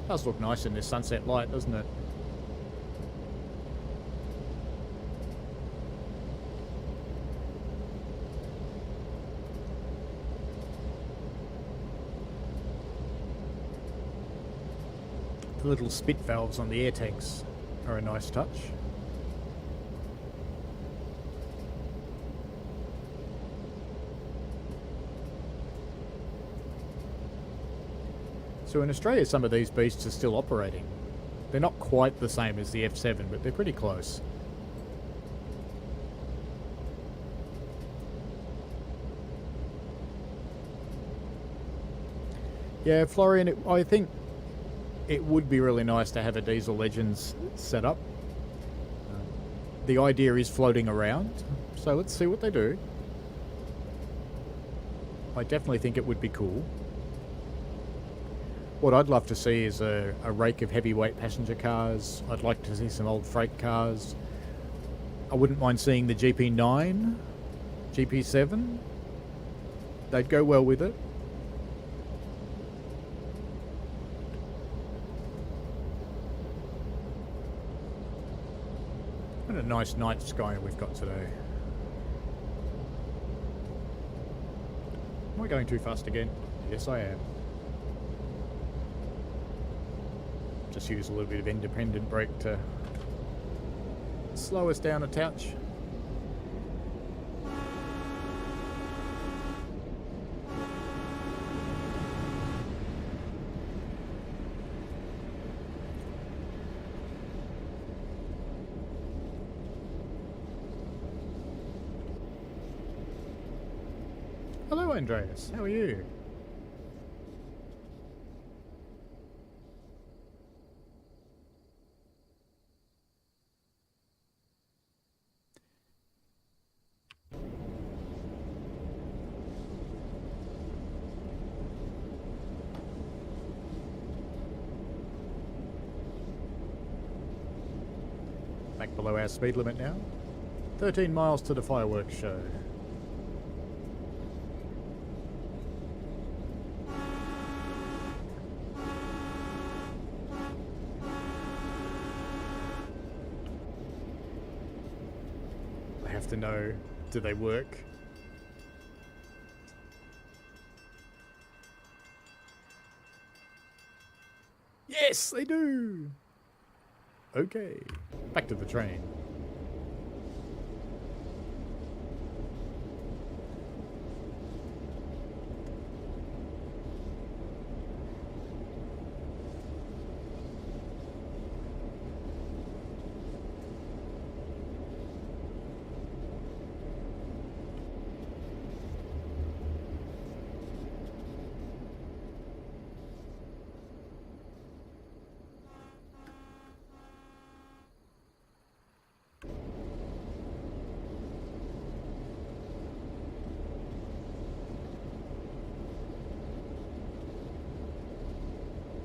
Does look nice in this sunset light, doesn't it? The little spit valves on the air tanks are a nice touch. So in Australia, some of these beasts are still operating. They're not quite the same as the F7, but they're pretty close. Yeah, Florian, I think it would be really nice to have a Diesel Legends set up. The idea is floating around, so let's see what they do. I definitely think it would be cool. What I'd love to see is a rake of heavyweight passenger cars. I'd like to see some old freight cars. I wouldn't mind seeing the GP9, GP7. They'd go well with it. What a nice night sky we've got today. Am I going too fast again? Yes, I am. Just use a little bit of independent brake to slow us down a touch. Hello, Andreas. How are you? Back below our speed limit now. 13 miles to the fireworks show. I have to know, do they work? Yes, they do! Okay, back to the train.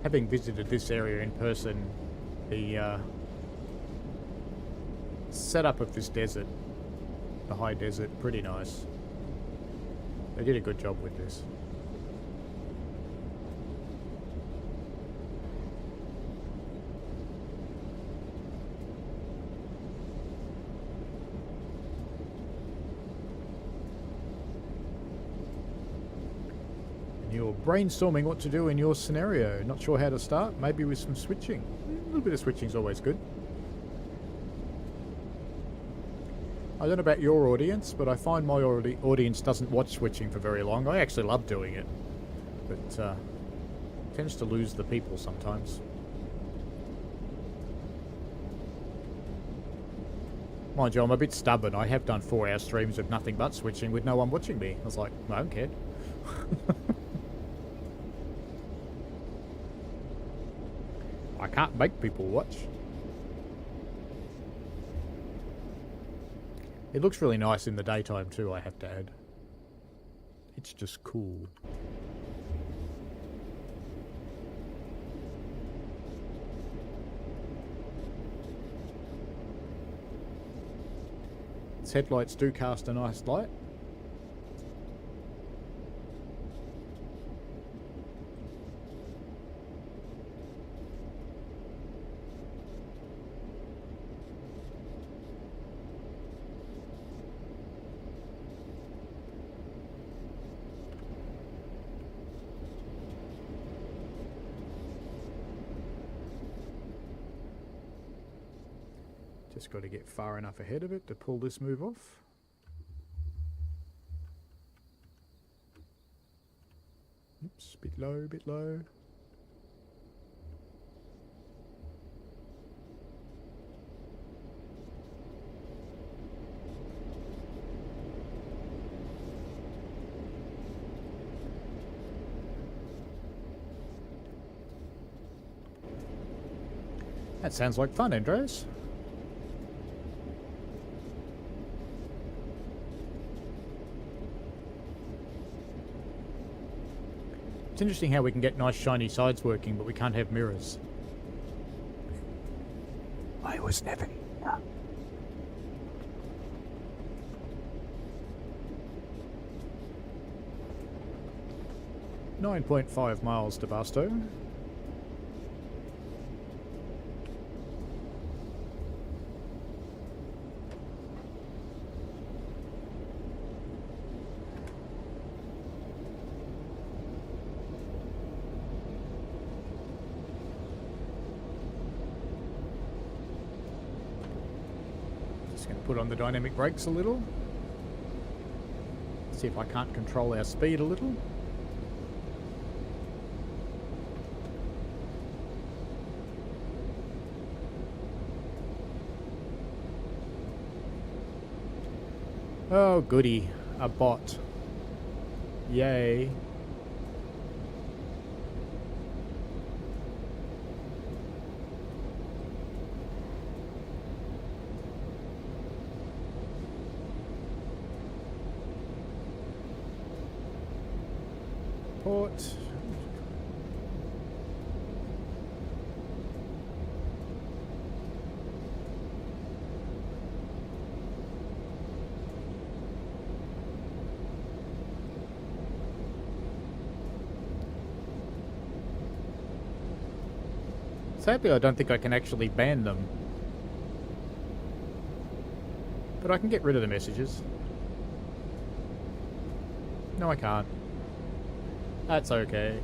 Having visited this area in person, the setup of this desert, the high desert, pretty nice. They did a good job with this. You're brainstorming what to do in your scenario. Not sure how to start. Maybe with some switching. A little bit of switching is always good. I don't know about your audience, but I find my audience doesn't watch switching for very long. I actually love doing it, but tends to lose the people sometimes. Mind you, I'm a bit stubborn. I have done 4-hour streams of nothing but switching with no one watching me. I was like, I don't care. I can't make people watch. It looks really nice in the daytime too, I have to add. It's just cool. Its headlights do cast a nice light. Just got to get far enough ahead of it to pull this move off. Oops, bit low, bit low. That sounds like fun, Andreas. It's interesting how we can get nice shiny sides working, but we can't have mirrors. I was never... 9.5 miles to Barstow. Just going to put on the dynamic brakes a little. See if I can't control our speed a little. Oh goody, a bot. Yay. Port. Sadly, I don't think I can actually ban them. But I can get rid of the messages. No, I can't. That's okay.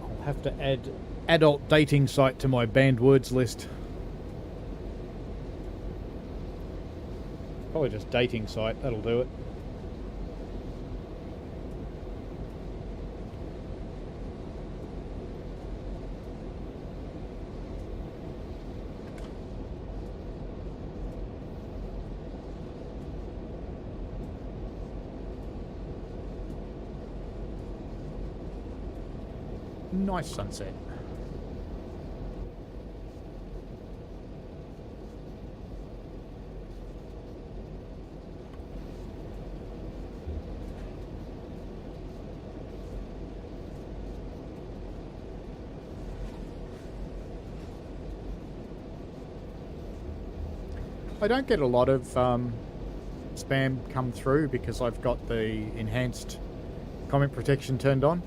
I'll have to add adult dating site to my banned words list. Probably just dating site, that'll do it. Nice sunset. I don't get a lot of spam come through because I've got the enhanced comment protection turned on.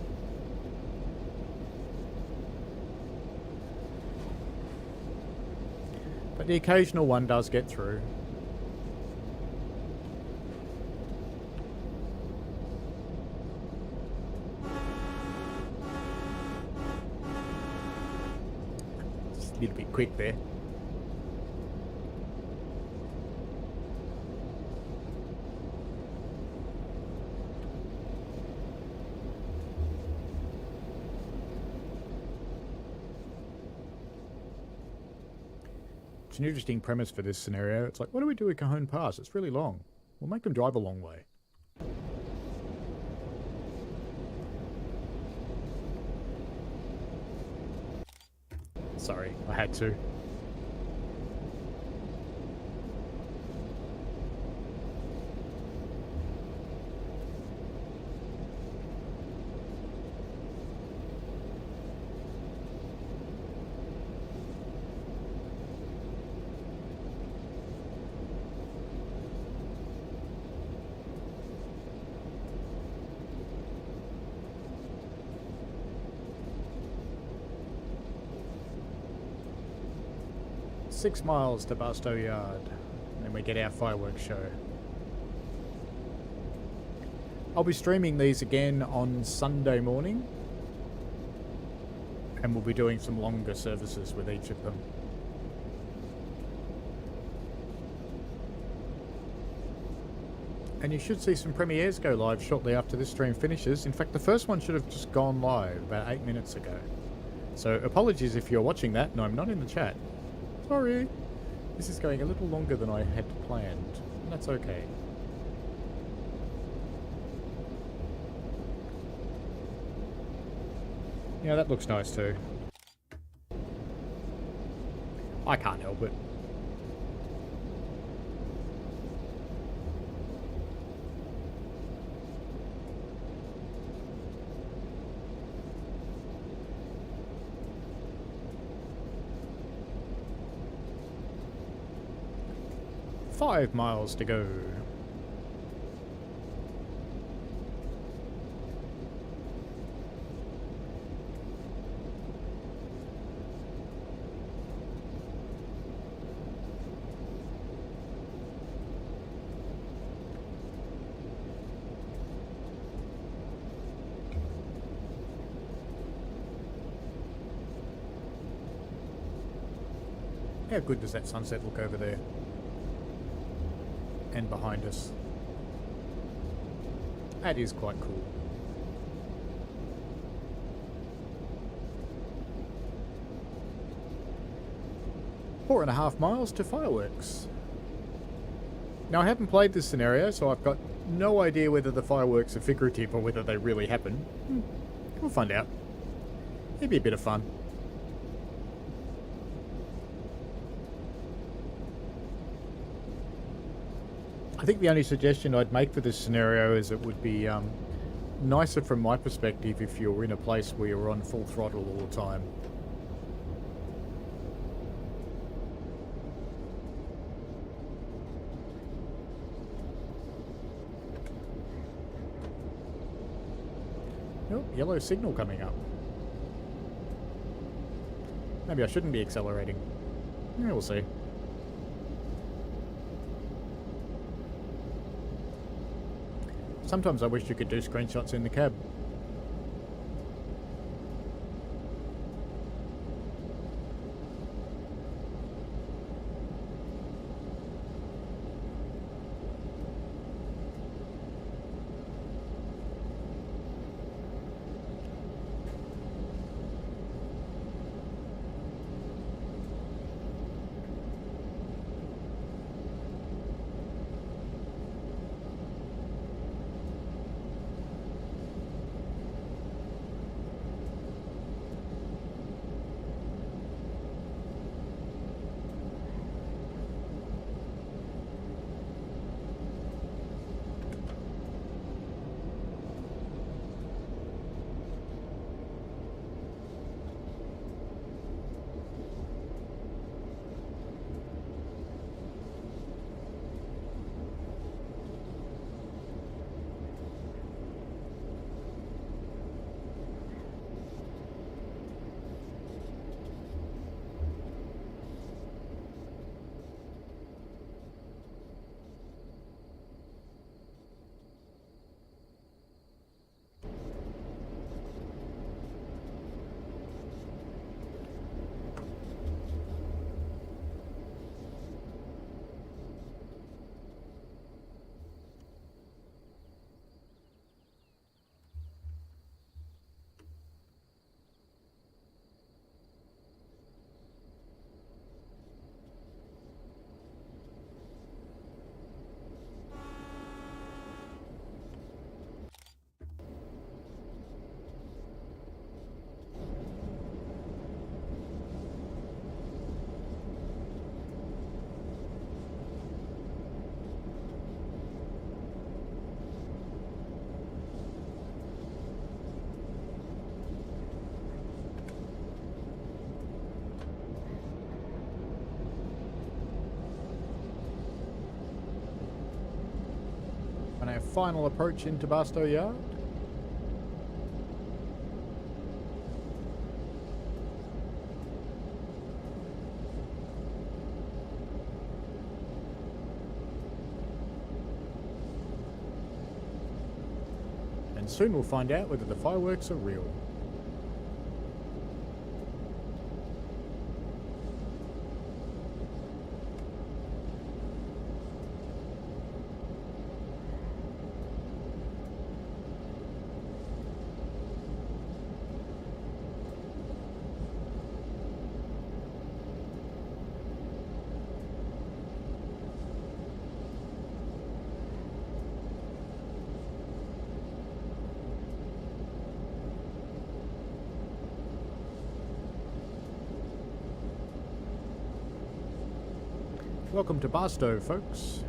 But the occasional one does get through. Just a little bit quick there. An interesting premise for this scenario. It's like, what do we do at Cajon Pass? It's really long. We'll make them drive a long way. Sorry, I had to. 6 miles to Barstow Yard. And then we get our fireworks show. I'll be streaming these again on Sunday morning. And we'll be doing some longer services with each of them. And you should see some premieres go live shortly after this stream finishes. In fact, the first one should have just gone live about 8 minutes ago. So apologies if you're watching that. No, I'm not in the chat. Sorry. This is going a little longer than I had planned. And that's okay. Yeah, that looks nice too. I can't help it. Five miles to go. How good does that sunset look over there? And behind us. That is quite cool. Four and a half miles to fireworks. Now I haven't played this scenario, so I've got no idea whether the fireworks are figurative or whether they really happen. We'll find out. It'd be a bit of fun. I think the only suggestion I'd make for this scenario is it would be nicer from my perspective if you're in a place where you're on full throttle all the time. Oh, yellow signal coming up. Maybe I shouldn't be accelerating. Yeah, we'll see. Sometimes I wish you could do screenshots in the cab. On our final approach into Barstow Yard. and soon we'll find out whether the fireworks are real. Welcome to Barstow, folks.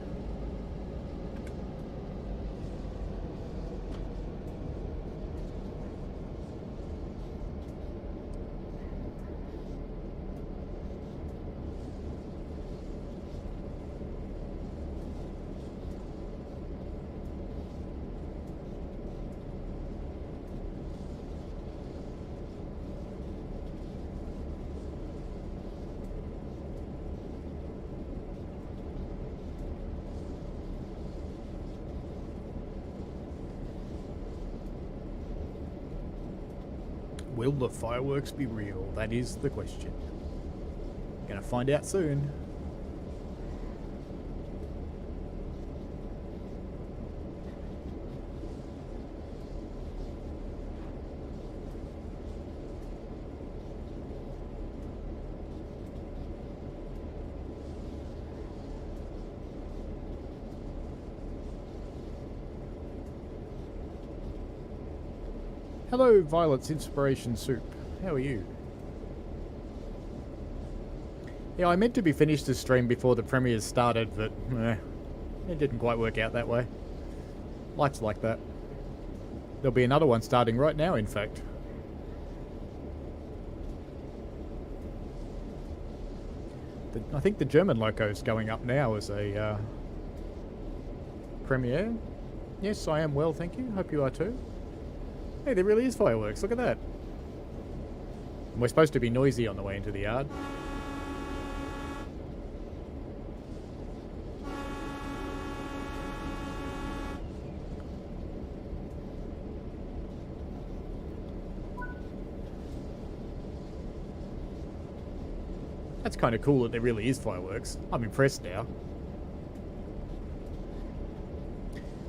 Will the fireworks be real? That is the question. Gonna find out soon. Hello, Violet's Inspiration Soup. How are you? Yeah, I meant to be finished this stream before the premiere started, but it didn't quite work out that way. Life's like that. There'll be another one starting right now, in fact. I think the German loco's going up now as a premiere. Yes, I am well, thank you. Hope you are too. Hey, there really is fireworks. Look at that. And we're supposed to be noisy on the way into the yard. That's kind of cool that there really is fireworks. I'm impressed now.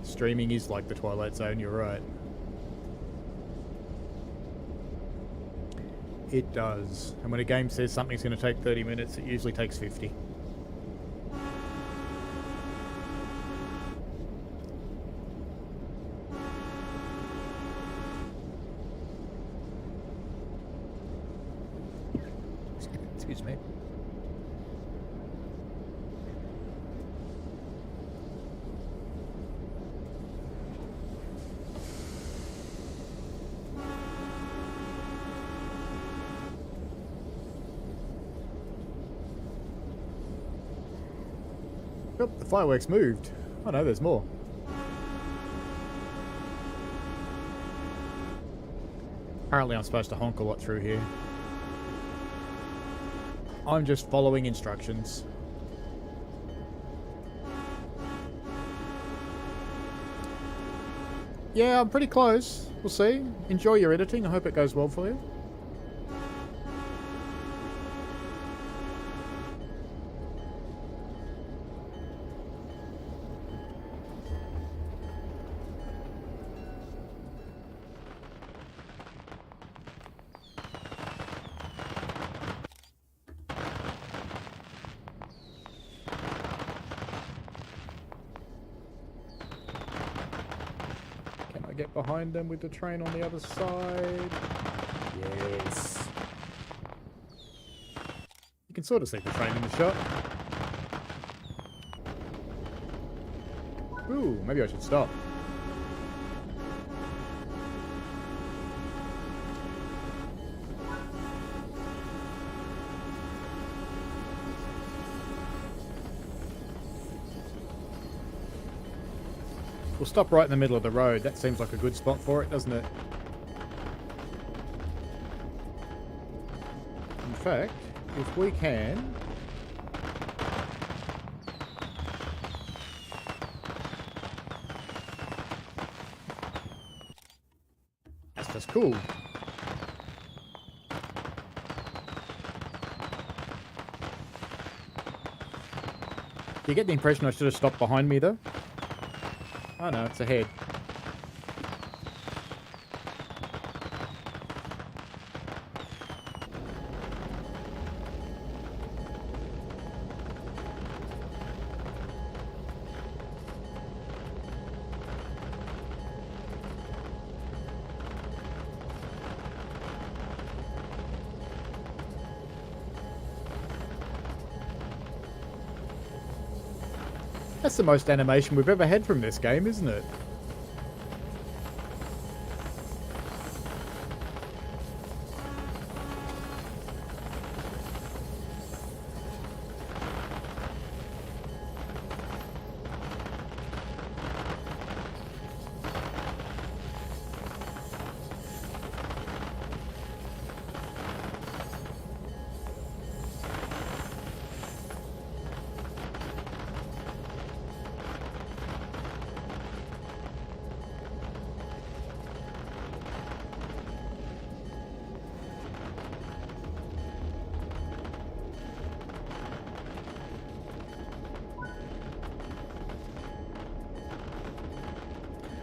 Streaming is like the Twilight Zone, you're right. It does. And when a game says something's going to take 30 minutes, it usually takes 50. Excuse me. Oh, the fireworks moved. Oh no, there's more. Apparently I'm supposed to honk a lot through here. I'm just following instructions. Yeah, I'm pretty close. We'll see. Enjoy your editing. I hope it goes well for you. Get behind them with the train on the other side. Yes. You can sort of see the train in the shot. Ooh, maybe I should stop. We'll stop right in the middle of the road. That seems like a good spot for it, doesn't it? In fact, if we can... That's cool. You get the impression I should have stopped behind me, though? Oh no, it's ahead. That's the most animation we've ever had from this game, isn't it?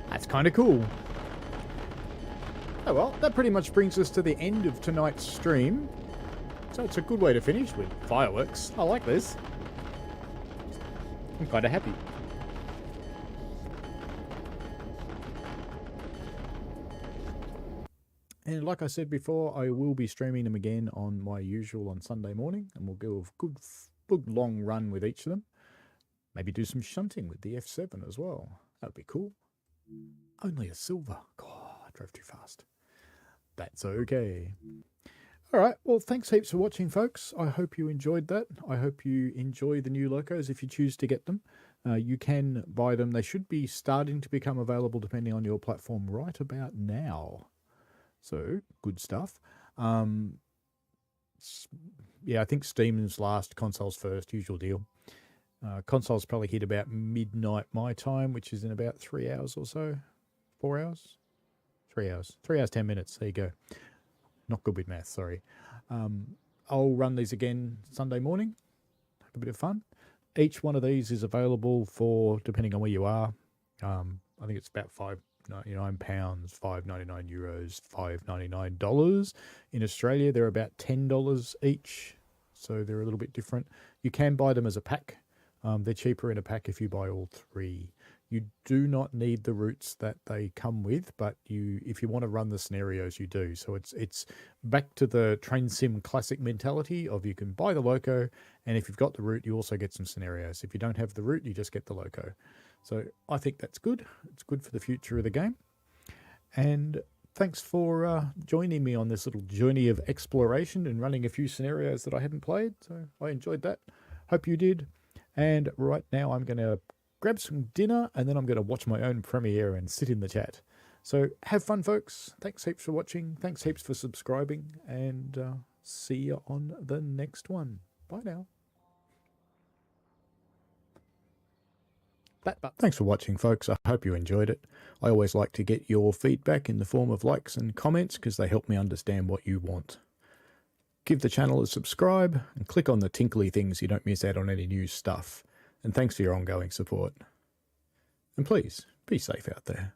That's kind of cool. Oh well, that pretty much brings us to the end of tonight's stream. So it's a good way to finish with fireworks. I like this. I'm kind of happy. And like I said before, I will be streaming them again on my usual on Sunday morning, and we'll go a good long run with each of them. Maybe do some shunting with the F7 as well. That would be cool. Only a silver. God, I drove too fast. That's okay. All right. Well, thanks heaps for watching, folks. I hope you enjoyed that. I hope you enjoy the new locos if you choose to get them. You can buy them. They should be starting to become available depending on your platform right about now. So, good stuff. Yeah, I think Steam's last, consoles first, usual deal. Consoles probably hit about midnight my time, which is in about 3 hours or so. 4 hours? 3 hours. 3 hours, 10 minutes. There you go. Not good with math, sorry. I'll run these again Sunday morning. Have a bit of fun. Each one of these is available for, depending on where you are, I think it's about £5.99, €5.99, $5.99. In Australia, they're about $10 each, so they're a little bit different. You can buy them as a pack. They're cheaper in a pack if you buy all three. You do not need the routes that they come with, but if you want to run the scenarios, you do. So it's back to the train sim classic mentality of you can buy the loco, and if you've got the route, you also get some scenarios. If you don't have the route, you just get the loco. So I think that's good. It's good for the future of the game. And thanks for joining me on this little journey of exploration and running a few scenarios that I hadn't played. So I enjoyed that. Hope you did. And right now I'm going to grab some dinner, and then I'm going to watch my own premiere and sit in the chat. So have fun, folks. Thanks heaps for watching. Thanks heaps for subscribing, and see you on the next one. Bye now. Thanks for watching, folks. I hope you enjoyed it. I always like to get your feedback in the form of likes and comments because they help me understand what you want. Give the channel a subscribe and click on the tinkly things so you don't miss out on any new stuff. And thanks for your ongoing support. And please, be safe out there.